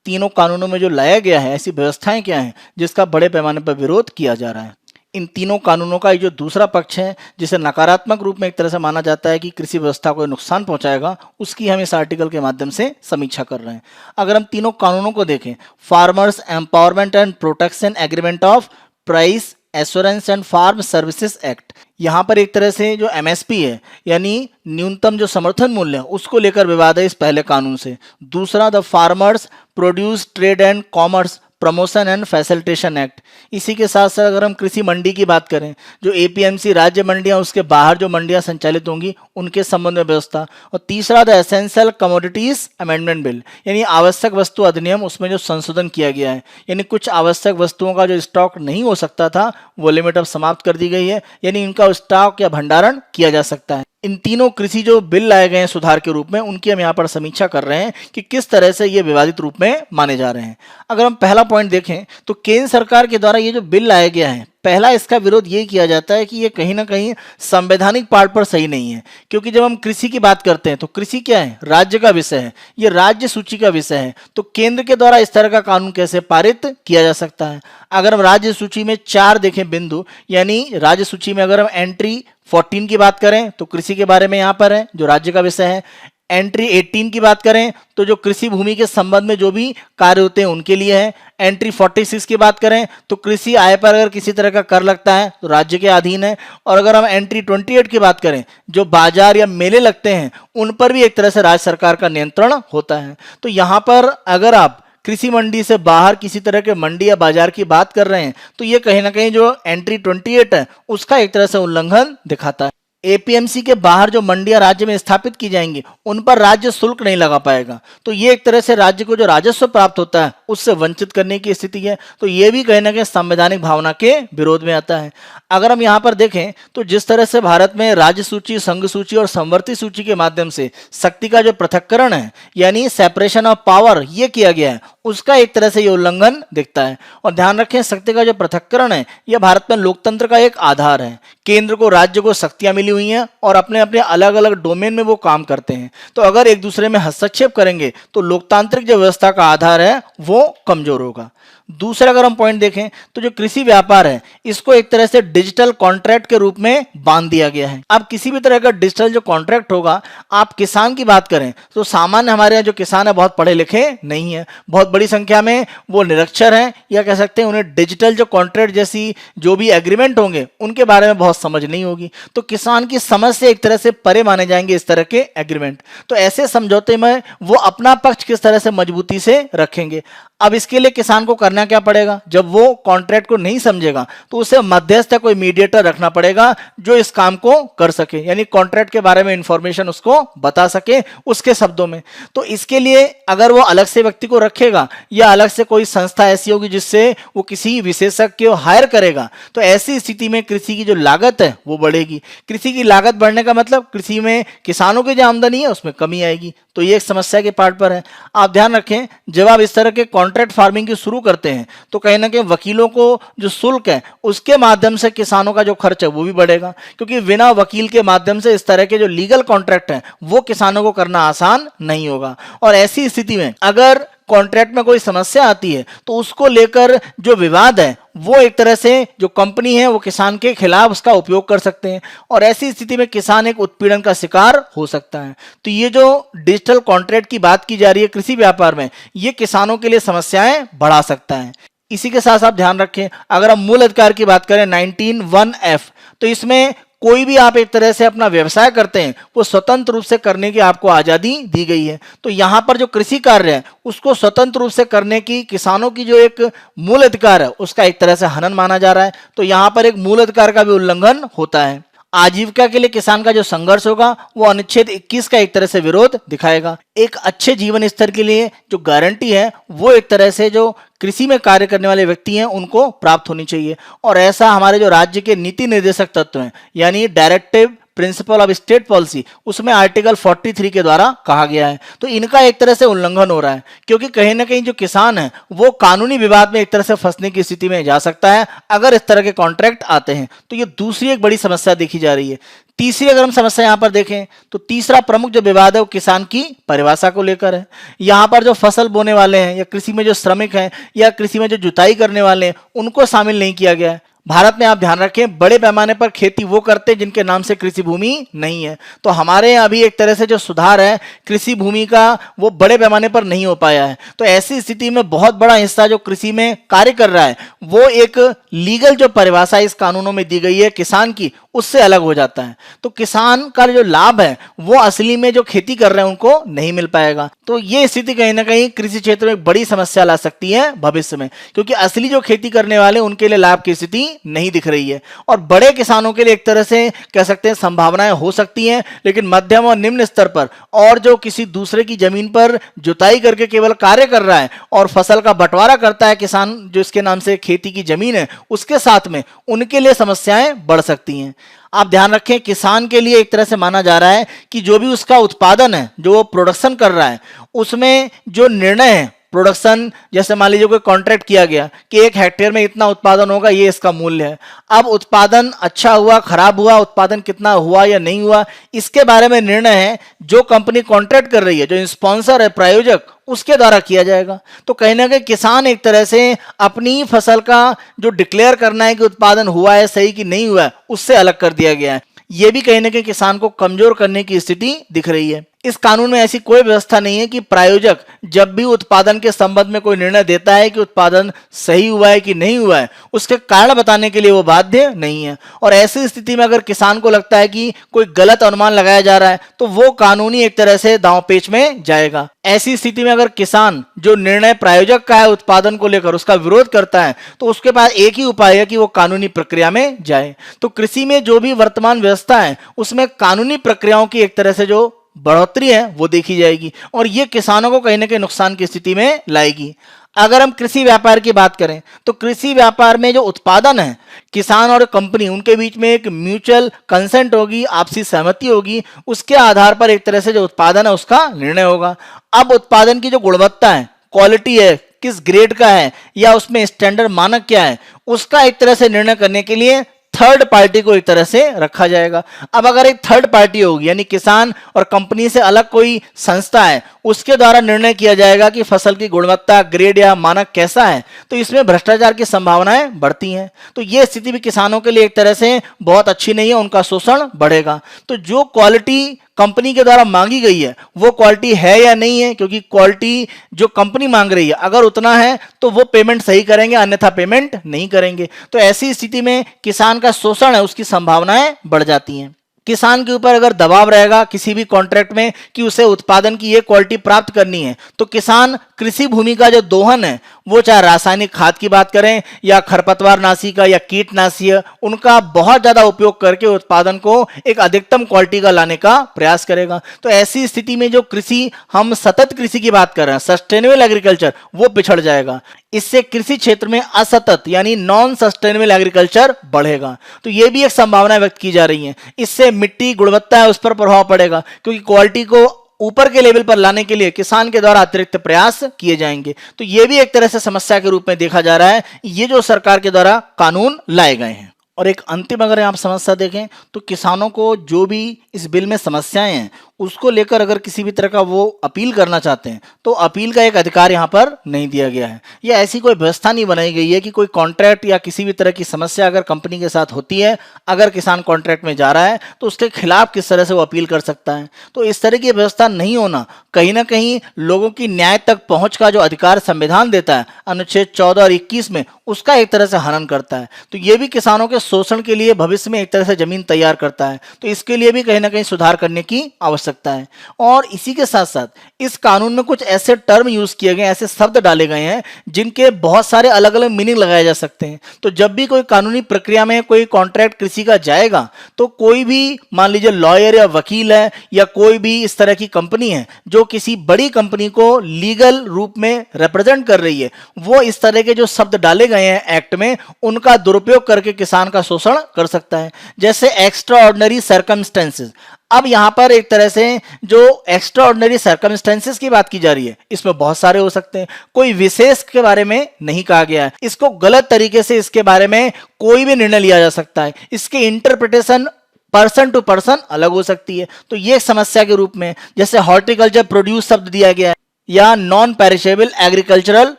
तीनों कानूनों में जो लाया गया है ऐसी व्यवस्थाएं क्या हैं जिसका बड़े पैमाने पर विरोध किया जा रहा है। इन तीनों कानूनों का जो दूसरा पक्ष है जिसे नकारात्मक रूप में एक तरह से माना जाता है कि कृषि व्यवस्था को नुकसान पहुंचाएगा, उसकी हम इस आर्टिकल के माध्यम से समीक्षा कर रहे हैं। अगर हम तीनों कानूनों को देखें, farmers empowerment and protection agreement of price assurance and farm services act, यहाँ पर एक तरह से जो MSP है यानी न्यूनतम जो समर्थन मूल्य है उसको लेकर विवाद है इस पहले कानून से। दूसरा the farmers produce trade and commerce promotion and facilitation act. इसी के साथ साथ अगर हम कृषि मंडी की बात करें, जो APMC राज्य मंडियां उसके बाहर जो मंडियां संचालित होंगी उनके संबंध में व्यवस्था। और तीसरा the essential commodities amendment bill यानी आवश्यक वस्तु अधिनियम, उसमें जो संशोधन किया गया है यानी कुछ आवश्यक वस्तुओं का जो स्टॉक नहीं हो सकता था वो लिमिट अब समाप्त कर दी गई है, यानी इनका स्टॉक या भंडारण किया जा सकता है। इन तीनों कृषि जो बिल लाए गए हैं सुधार के रूप में उनकी हम यहाँ पर समीक्षा कर रहे हैं कि किस तरह से ये विवादित रूप में माने जा रहे हैं। अगर हम पहला पॉइंट देखें तो केंद्र सरकार के द्वारा ये जो बिल लाया गया है, पहला इसका विरोध ये किया जाता है कि ये कहीं ना कहीं संवैधानिक पार्ट पर सही नहीं है। क्योंकि जब हम कृषि की बात करते हैं तो कृषि क्या है, राज्य का विषय है, ये राज्य सूची का विषय है। तो केंद्र के द्वारा इस तरह का कानून कैसे पारित किया जा सकता है। अगर हम राज्य सूची में 4 देखें बिंदु, यानी राज्य सूची में अगर हम एंट्री 14 की बात करें तो कृषि के बारे में यहाँ पर है जो राज्य का विषय है। एंट्री 18 की बात करें तो जो कृषि भूमि के संबंध में जो भी कार्य होते हैं उनके लिए है। एंट्री 46 की बात करें तो कृषि आय पर अगर किसी तरह का कर लगता है तो राज्य के अधीन है। और अगर हम एंट्री 28 की बात करें, जो बाजार या मेले लगते हैं उन पर भी एक तरह से राज्य सरकार का नियंत्रण होता है। तो यहाँ पर अगर आप कृषि मंडी से बाहर किसी तरह के मंडी या बाजार की बात कर रहे हैं तो ये कहीं ना कहीं जो एंट्री 28 है उसका एक तरह से उल्लंघन दिखाता है। APMC के बाहर जो मंडियां राज्य में स्थापित की जाएंगी उन पर राज्य शुल्क नहीं लगा पाएगा, तो ये एक तरह से राज्य को जो राजस्व प्राप्त होता है उससे वंचित करने की स्थिति है। तो ये भी कहीं ना कहीं संवैधानिक भावना के विरोध में आता है। अगर हम यहाँ पर देखें तो जिस तरह से भारत में राज्य सूची, संघ सूची और संवर्ती सूची के माध्यम से शक्ति का जो पृथक्करण है यानी सेपरेशन ऑफ पावर ये किया गया है, उसका एक तरह से ये उल्लंघन दिखता है। और ध्यान रखें, शक्ति का जो पृथक्करण है यह भारत में लोकतंत्र का एक आधार है। केंद्र को, राज्य को शक्तियां मिली हुई हैं और अपने अपने अलग अलग डोमेन में वो काम करते हैं। तो अगर एक दूसरे में हस्तक्षेप करेंगे तो लोकतांत्रिक जो व्यवस्था का आधार है वो कमजोर होगा। दूसरा अगर हम पॉइंट देखें तो जो कृषि व्यापार है इसको एक तरह से डिजिटल कॉन्ट्रैक्ट के रूप में बांध दिया गया है। अब किसी भी तरह का डिजिटल जो कॉन्ट्रैक्ट होगा, आप किसान की बात करें तो सामान्य हमारे यहाँ जो किसान है बहुत पढ़े लिखे नहीं है, बहुत बड़ी संख्या में वो निरक्षर हैं या कह सकते हैं उन्हें डिजिटल जो कॉन्ट्रैक्ट जैसी जो भी एग्रीमेंट होंगे उनके बारे में बहुत समझ नहीं होगी। तो किसान की समझ से एक तरह से परे माने जाएंगे इस तरह के एग्रीमेंट। तो ऐसे समझौते में वो अपना पक्ष किस तरह से मजबूती से रखेंगे। अब इसके लिए किसान को करना क्या पड़ेगा, जब वो कॉन्ट्रैक्ट को नहीं समझेगा तो उसे मध्यस्थ या कोई मीडिएटर रखना पड़ेगा जो इस काम को कर सके, यानी कॉन्ट्रैक्ट के बारे में इंफॉर्मेशन उसको बता सके उसके शब्दों में। तो इसके लिए अगर वो अलग से व्यक्ति को रखेगा या अलग से कोई संस्था ऐसी होगी जिससे वो किसी विशेषज्ञ को हायर करेगा, तो ऐसी स्थिति में कृषि की जो लागत है वो बढ़ेगी। कृषि की लागत बढ़ने का मतलब कृषि में किसानों की जो आमदनी है उसमें कमी आएगी। तो ये एक समस्या के पार्ट पर है। आप ध्यान रखें, जब आप इस तरह के कॉन्ट्रैक्ट फार्मिंग की शुरू करते हैं तो कहीं ना कहीं वकीलों को जो शुल्क है उसके माध्यम से किसानों का जो खर्च है वो भी बढ़ेगा, क्योंकि बिना वकील के माध्यम से इस तरह के जो लीगल कॉन्ट्रैक्ट हैं वो किसानों को करना आसान नहीं होगा। और ऐसी स्थिति में अगर कॉन्ट्रैक्ट में कोई समस्या आती है तो उसको लेकर जो विवाद है वो एक तरह से जो कंपनी है वो किसान के खिलाफ उसका उपयोग कर सकते हैं और ऐसी स्थिति में किसान एक उत्पीड़न का शिकार हो सकता है। तो ये जो डिजिटल कॉन्ट्रैक्ट की बात की जा रही है कृषि व्यापार में, ये किसानों के लिए समस्याएं बढ़ा सकता है। इसी के साथ आप ध्यान रखें, अगर हम मूल अधिकार की बात करें 19(1)(f, तो इसमें कोई भी आप एक तरह से अपना व्यवसाय करते हैं वो स्वतंत्र रूप से करने की आपको आजादी दी गई है। तो यहां पर जो कृषि कार्य है उसको स्वतंत्र रूप से करने की किसानों की जो एक मूल अधिकार है उसका एक तरह से हनन माना जा रहा है। तो यहां पर एक मूल अधिकार का भी उल्लंघन होता है। आजीविका के लिए किसान का जो संघर्ष होगा वो अनुच्छेद 21 का एक तरह से विरोध दिखाएगा। एक अच्छे जीवन स्तर के लिए जो गारंटी है वो एक तरह से जो कृषि में कार्य करने वाले व्यक्ति हैं उनको प्राप्त होनी चाहिए और ऐसा हमारे जो राज्य के नीति निर्देशक तत्व हैं यानी directive principle of state policy, उसमें आर्टिकल 43 के द्वारा कहा गया है। तो इनका एक तरह से उल्लंघन हो रहा है क्योंकि कहीं ना कहीं जो किसान है वो कानूनी विवाद में एक तरह से फंसने की स्थिति में जा सकता है अगर इस तरह के कॉन्ट्रैक्ट आते हैं। तो ये दूसरी एक बड़ी समस्या देखी जा रही है। तीसरी अगर हम समस्या यहां पर देखें तो तीसरा प्रमुख जो विवाद है वो किसान की परिभाषा को लेकर है। यहां पर जो फसल बोने वाले हैं या कृषि में जो श्रमिक हैं या कृषि में जो जुताई करने वाले हैं उनको शामिल नहीं किया गया है। भारत में आप ध्यान रखें बड़े पैमाने पर खेती वो करते हैं जिनके नाम से कृषि भूमि नहीं है। तो हमारे यहाँ अभी एक तरह से जो सुधार है कृषि भूमि का वो बड़े पैमाने पर नहीं हो पाया है। तो ऐसी स्थिति में बहुत बड़ा हिस्सा जो कृषि में कार्य कर रहा है वो एक लीगल जो परिभाषा इस कानूनों में दी गई है किसान की उससे अलग हो जाता है। तो किसान का जो लाभ है वो असली में जो खेती कर रहे हैं उनको नहीं मिल पाएगा। तो ये स्थिति कहीं ना कहीं कृषि क्षेत्र में बड़ी समस्या ला सकती है भविष्य में, क्योंकि असली जो खेती करने वाले उनके लिए लाभ की स्थिति नहीं दिख रही है और बड़े किसानों के लिए एक तरह से कह सकते हैं संभावनाएं हो सकती हैं, लेकिन मध्यम और निम्न स्तर पर और जो किसी दूसरे की जमीन पर जुताई करके केवल कार्य कर रहा है और फसल का बंटवारा करता है किसान जो इसके नाम से खेती की जमीन है उसके साथ में, उनके लिए समस्याएं बढ़ सकती हैं। आप ध्यान रखें किसान के लिए एक तरह से माना जा रहा है कि जो भी उसका उत्पादन है जो वो प्रोडक्शन कर रहा है उसमें जो निर्णय है प्रोडक्शन, जैसे मान लीजिए कोई कॉन्ट्रैक्ट किया गया कि 1 हेक्टेयर में इतना उत्पादन होगा, ये इसका मूल्य है। अब उत्पादन अच्छा हुआ खराब हुआ, उत्पादन कितना हुआ या नहीं हुआ, इसके बारे में निर्णय है जो कंपनी कॉन्ट्रैक्ट कर रही है, जो स्पॉन्सर है प्रायोजक, उसके द्वारा किया जाएगा। तो कहीं ना कहीं किसान एक तरह से अपनी फसल का जो डिक्लेयर करना है कि उत्पादन हुआ है सही कि नहीं हुआ है उससे अलग कर दिया गया है। यह भी कहीं ना कहीं किसान को कमजोर करने की स्थिति दिख रही है। इस कानून में ऐसी कोई व्यवस्था नहीं है कि प्रायोजक जब भी उत्पादन के संबंध में कोई निर्णय देता है कि उत्पादन सही हुआ है कि नहीं हुआ है उसके कारण बताने के लिए वो बाध्य नहीं है। और ऐसी स्थिति में अगर किसान को लगता है कि कोई गलत अनुमान लगाया जा रहा है तो वो कानूनी एक तरह से दांवपेच में जाएगा। ऐसी स्थिति में अगर किसान जो निर्णय प्रायोजक का है उत्पादन को लेकर उसका विरोध करता है तो उसके पास एक ही उपाय है कि वो कानूनी प्रक्रिया में जाए। तो कृषि में जो भी वर्तमान व्यवस्था है उसमें कानूनी प्रक्रियाओं की एक तरह से जो बढ़ोतरी है वो देखी जाएगी और ये किसानों को कहीं ना कहीं नुकसान की स्थिति में लाएगी। अगर हम कृषि व्यापार की बात करें तो कृषि व्यापार में जो उत्पादन है किसान और कंपनी उनके बीच में एक म्यूचुअल कंसेंट होगी, आपसी सहमति होगी, उसके आधार पर एक तरह से जो उत्पादन है उसका निर्णय होगा। अब उत्पादन की जो गुणवत्ता है, क्वालिटी है, किस ग्रेड का है या उसमें स्टैंडर्ड मानक क्या है, उसका एक तरह से निर्णय करने के लिए थर्ड पार्टी को एक तरह से रखा जाएगा। अब अगर एक थर्ड पार्टी होगी यानी किसान और कंपनी से अलग कोई संस्था है उसके द्वारा निर्णय किया जाएगा कि फसल की गुणवत्ता, ग्रेड या मानक कैसा है, तो इसमें भ्रष्टाचार की संभावनाएं बढ़ती हैं। तो ये स्थिति भी किसानों के लिए एक तरह से बहुत अच्छी नहीं है, उनका शोषण बढ़ेगा। तो जो क्वालिटी कंपनी के द्वारा मांगी गई है वो क्वालिटी है या नहीं है, क्योंकि क्वालिटी जो कंपनी मांग रही है अगर उतना है तो वो पेमेंट सही करेंगे, अन्यथा पेमेंट नहीं करेंगे। तो ऐसी स्थिति में किसान का शोषण है उसकी संभावनाएं बढ़ जाती हैं। किसान के ऊपर अगर दबाव रहेगा किसी भी कॉन्ट्रैक्ट में कि उसे उत्पादन की ये क्वालिटी प्राप्त करनी है तो किसान कृषि भूमि का जो दोहन है वो चाहे रासायनिक खाद की बात करें या खरपतवार नाशी का या कीटनाशी, उनका बहुत ज्यादा उपयोग करके उत्पादन को एक अधिकतम क्वालिटी का लाने का प्रयास करेगा। तो ऐसी स्थिति में जो कृषि, हम सतत कृषि की बात कर रहे हैं, सस्टेनेबल एग्रीकल्चर, वो पिछड़ जाएगा। इससे कृषि क्षेत्र में असतत यानी नॉन सस्टेनेबल एग्रीकल्चर बढ़ेगा। तो ये भी एक संभावना व्यक्त की जा रही है। इससे मिट्टी गुणवत्ता है उस पर प्रभाव पड़ेगा, क्योंकि क्वालिटी को ऊपर के लेवल पर लाने के लिए किसान के द्वारा अतिरिक्त प्रयास किए जाएंगे। तो ये भी एक तरह से समस्या के रूप में देखा जा रहा है ये जो सरकार के द्वारा कानून लाए गए हैं। और एक अंतिम अगर आप समस्या देखें तो किसानों को जो भी इस बिल में समस्याएं हैं उसको लेकर अगर किसी भी तरह का वो अपील करना चाहते हैं तो अपील का एक अधिकार यहाँ पर नहीं दिया गया है। या ऐसी कोई व्यवस्था नहीं बनाई गई है कि कोई कॉन्ट्रैक्ट या किसी भी तरह की समस्या अगर कंपनी के साथ होती है, अगर किसान कॉन्ट्रैक्ट में जा रहा है तो उसके खिलाफ किस तरह से वो अपील कर सकता है। तो इस तरह की व्यवस्था नहीं होना कहीं ना कहीं लोगों की न्याय तक पहुंच का जो अधिकार संविधान देता है अनुच्छेद 14 और 21 में, उसका एक तरह से हनन करता है। तो ये भी किसानों के शोषण के लिए भविष्य में एक तरह से जमीन तैयार करता है। तो इसके लिए भी कहीं ना कहीं सुधार करने की आवश्यकता है। और इसी के साथ साथ इस कानून में कुछ ऐसे टर्म यूज किए गए, ऐसे शब्द डाले गए हैं जिनके बहुत सारे अलग अलग मीनिंग लगाए जा सकते हैं। तो जब भी कोई कानूनी प्रक्रिया में कोई कॉन्ट्रैक्ट किसी का जाएगा तो कोई भी मान लीजिए लॉयर या वकील है या कोई भी इस तरह की कंपनी है जो किसी बड़ी कंपनी को लीगल रूप में रिप्रेजेंट कर रही है, वो इस तरह के जो शब्द डाले गए हैं एक्ट में उनका दुरुपयोग करके किसान का शोषण कर सकता है। जैसे एक्स्ट्रा ऑर्डिनरी सर्कमस्टेंसेस। अब यहां पर एक तरह से जो एक्स्ट्रा ऑर्डिनरी सर्कमस्टेंसेस की बात की जा रही है, इसमें बहुत सारे हो सकते हैं, कोई विशेष के बारे में नहीं कहा गया है। इसको गलत तरीके से इसके बारे में कोई भी निर्णय लिया जा सकता है। इसके इंटरप्रिटेशन पर्सन टू पर्सन अलग हो सकती है। तो ये समस्या के रूप में जैसे हॉर्टिकल्चर प्रोड्यूस शब्द दिया गया है या non perishable agricultural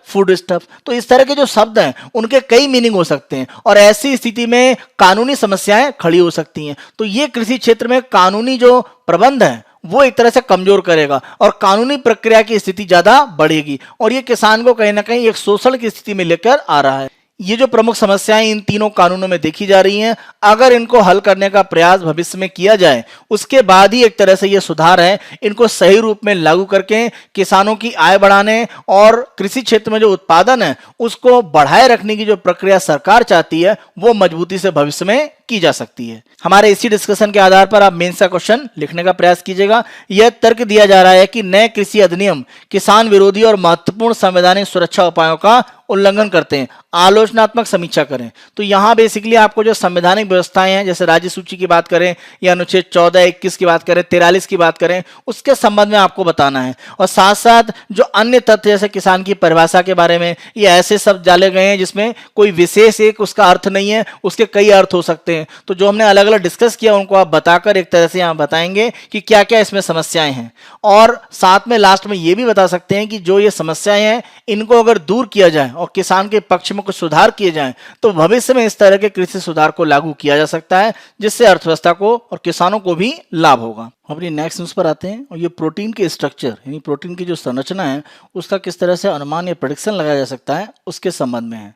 food stuff. तो इस तरह के जो शब्द हैं उनके कई मीनिंग हो सकते हैं और ऐसी स्थिति में कानूनी समस्याएं खड़ी हो सकती हैं। तो ये कृषि क्षेत्र में कानूनी जो प्रबंध है वो एक तरह से कमजोर करेगा और कानूनी प्रक्रिया की स्थिति ज्यादा बढ़ेगी और ये किसान को कहीं ना कहीं एक शोषण की स्थिति में लेकर आ रहा है। ये जो प्रमुख समस्याएं इन तीनों कानूनों में देखी जा रही हैं, अगर इनको हल करने का प्रयास भविष्य में किया जाए उसके बाद ही एक तरह से ये सुधार है, इनको सही रूप में लागू करके किसानों की आय बढ़ाने और कृषि क्षेत्र में जो उत्पादन है उसको बढ़ाए रखने की जो प्रक्रिया सरकार चाहती है वो मजबूती से भविष्य में की जा सकती है। हमारे इसी डिस्कशन के आधार पर आप मेंस का क्वेश्चन लिखने का प्रयास कीजिएगा। यह तर्क दिया जा रहा है कि नए कृषि अधिनियम किसान विरोधी और महत्वपूर्ण संवैधानिक सुरक्षा उपायों का उल्लंघन करते हैं, आलोचनात्मक समीक्षा करें। तो यहां बेसिकली आपको जो संवैधानिक व्यवस्थाएं हैं जैसे राज्य सूची की बात करें या अनुच्छेद 14, 21 की बात करें, 43 की बात करें, उसके संबंध में आपको बताना है। और साथ साथ जो अन्य तथ्य जैसे किसान की परिभाषा के बारे में, ये ऐसे शब्द डाले गए हैं जिसमें कोई विशेष एक उसका अर्थ नहीं है, उसके कई अर्थ हो सकते हैं। तो जो हमने अलग अलग डिस्कस किया उनको आप बताकर एक तरह से यहाँ बताएंगे कि क्या क्या इसमें समस्याएं हैं। और साथ में लास्ट में ये भी बता सकते हैं कि जो ये समस्याएं हैं इनको अगर दूर किया जाए और किसान के पक्ष में कुछ सुधार किए जाएं तो भविष्य में इस तरह के कृषि सुधार को लागू किया जा सकता है जिससे अर्थव्यवस्था को और किसानों को भी लाभ होगा। अपनी नेक्स्ट न्यूज पर आते हैं और ये प्रोटीन के स्ट्रक्चर यानी प्रोटीन की जो संरचना है उसका किस तरह से अनुमान या प्रेडिक्शन लगाया जा सकता है उसके संबंध में है।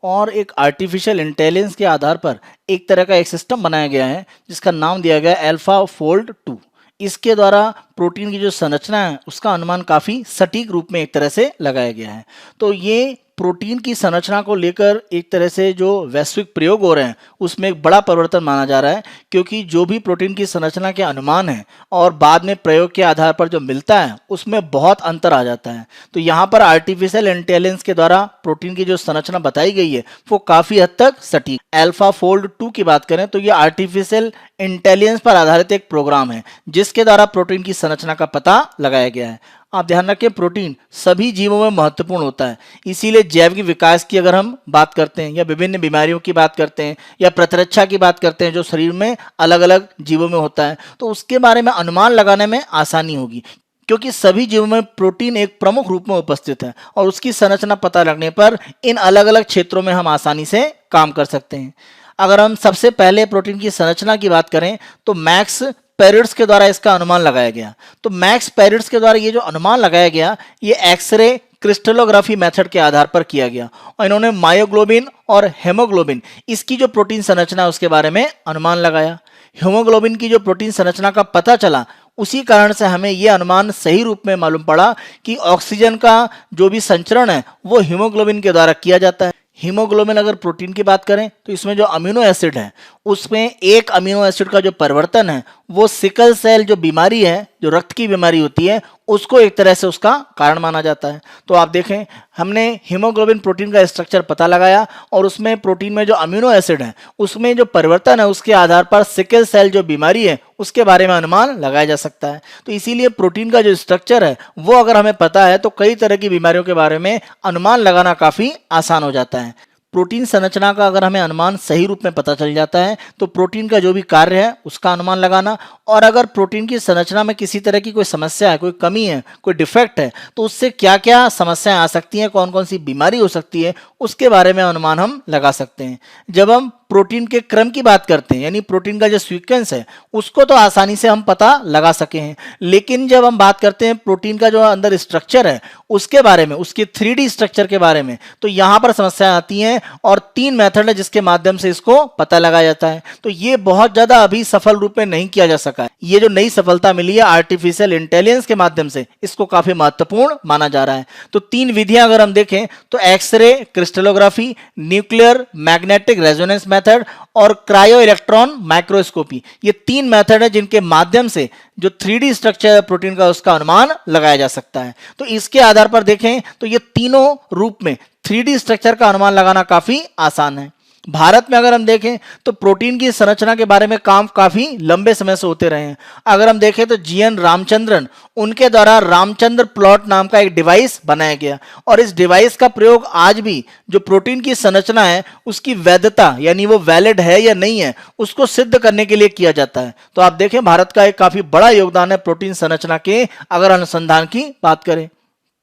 और एक आर्टिफिशियल इंटेलिजेंस के आधार पर एक तरह का एक सिस्टम बनाया गया है जिसका नाम दिया गया है AlphaFold2। इसके द्वारा प्रोटीन की जो संरचना है उसका अनुमान काफ़ी सटीक रूप में एक तरह से लगाया गया है। तो ये प्रोटीन की संरचना को लेकर एक तरह से जो वैश्विक प्रयोग हो रहे हैं उसमें एक बड़ा परिवर्तन माना जा रहा है, क्योंकि जो भी प्रोटीन की संरचना के अनुमान है और बाद में प्रयोग के आधार पर जो मिलता है उसमें बहुत अंतर आ जाता है। तो यहाँ पर आर्टिफिशियल इंटेलिजेंस के द्वारा प्रोटीन की जो संरचना बताई गई है वो काफ़ी हद तक सटीक। AlphaFold2 की बात करें तो ये आर्टिफिशियल इंटेलिजेंस पर आधारित एक प्रोग्राम है जिसके द्वारा प्रोटीन की संरचना का पता लगाया गया है। आप ध्यान रखें प्रोटीन सभी जीवों में महत्वपूर्ण होता है, इसीलिए जैविक विकास की अगर हम बात करते हैं या विभिन्न बीमारियों की बात करते हैं या प्रतिरक्षा की बात करते हैं जो शरीर में अलग अलग जीवों में होता है तो उसके बारे में अनुमान लगाने में आसानी होगी, क्योंकि सभी जीवों में प्रोटीन एक प्रमुख रूप में उपस्थित है और उसकी संरचना पता लगने पर इन अलग अलग क्षेत्रों में हम आसानी से काम कर सकते हैं। अगर हम सबसे पहले प्रोटीन की संरचना की बात करें तो मैक्स पेरिट्स के द्वारा इसका अनुमान लगाया गया। तो मैक्स पेरिट्स के द्वारा ये जो अनुमान लगाया गया ये एक्सरे क्रिस्टलोग्राफी मेथड के आधार पर किया गया और इन्होंने मायोग्लोबिन और हेमोग्लोबिन इसकी जो प्रोटीन संरचना है उसके बारे में अनुमान लगाया। हीमोग्लोबिन की जो प्रोटीन संरचना का पता चला उसी कारण से हमें यह अनुमान सही रूप में मालूम पड़ा कि ऑक्सीजन का जो भी संचरण है वो हीमोग्लोबिन के द्वारा किया जाता है। हीमोग्लोबिन अगर प्रोटीन की बात करें तो इसमें जो अमीनो एसिड है उसमें एक अमीनो एसिड का जो परिवर्तन है वो सिकल सेल जो बीमारी है, जो रक्त की बीमारी होती है, उसको एक तरह से उसका कारण माना जाता है। तो आप देखें हमने हीमोग्लोबिन प्रोटीन का स्ट्रक्चर पता लगाया और उसमें प्रोटीन में जो अमीनो एसिड है उसमें जो परिवर्तन है उसके आधार पर सिकल सेल जो बीमारी है उसके बारे में अनुमान लगाया जा सकता है। तो इसीलिए प्रोटीन का जो स्ट्रक्चर है वो अगर हमें पता है तो कई तरह की बीमारियों के बारे में अनुमान लगाना काफ़ी आसान हो जाता है। प्रोटीन संरचना का अगर हमें अनुमान सही रूप में पता चल जाता है तो प्रोटीन का जो भी कार्य है उसका अनुमान लगाना, और अगर प्रोटीन की संरचना में किसी तरह की कोई समस्या है, कोई कमी है, कोई डिफेक्ट है, तो उससे क्या क्या समस्याएं आ सकती हैं, कौन कौन सी बीमारी हो सकती है, उसके बारे में अनुमान हम लगा सकते हैं। जब हम प्रोटीन के क्रम की बात करते हैं, यानी प्रोटीन का जो सीक्वेंस है उसको तो आसानी से हम पता लगा सके हैं, लेकिन जब हम बात करते हैं प्रोटीन का जो अंदर स्ट्रक्चर है उसके बारे में, उसके 3D स्ट्रक्चर के बारे में, तो यहां पर समस्याएं आती हैं और 3 मेथड है जिसके माध्यम से इसको पता लगाया जाता है। तो ये बहुत ज्यादा अभी सफल रूप में नहीं किया जा सका है। ये जो नई सफलता मिली है आर्टिफिशियल इंटेलिजेंस के माध्यम से, इसको काफी महत्वपूर्ण माना जा रहा है। तो 3 विधियां अगर हम देखें तो X-ray crystallography, nuclear magnetic resonance method और क्रायो इलेक्ट्रॉन माइक्रोस्कोपी, ये 3 मेथड है जिनके माध्यम से जो 3D स्ट्रक्चर है प्रोटीन का उसका अनुमान लगाया जा सकता है। तो इसके आधार पर देखें तो ये तीनों रूप में 3D स्ट्रक्चर का अनुमान लगाना काफी आसान है। भारत में अगर हम देखें तो प्रोटीन की संरचना के बारे में काम काफी लंबे समय से होते रहे हैं। अगर हम देखें तो जीएन रामचंद्रन, उनके द्वारा रामचंद्र प्लॉट नाम का एक डिवाइस बनाया गया, और इस डिवाइस का प्रयोग आज भी जो प्रोटीन की संरचना है उसकी वैधता, यानी वो वैलिड है या नहीं है, उसको सिद्ध करने के लिए किया जाता है। तो आप देखें भारत का एक काफी बड़ा योगदान है प्रोटीन संरचना के अगर अनुसंधान की बात करें।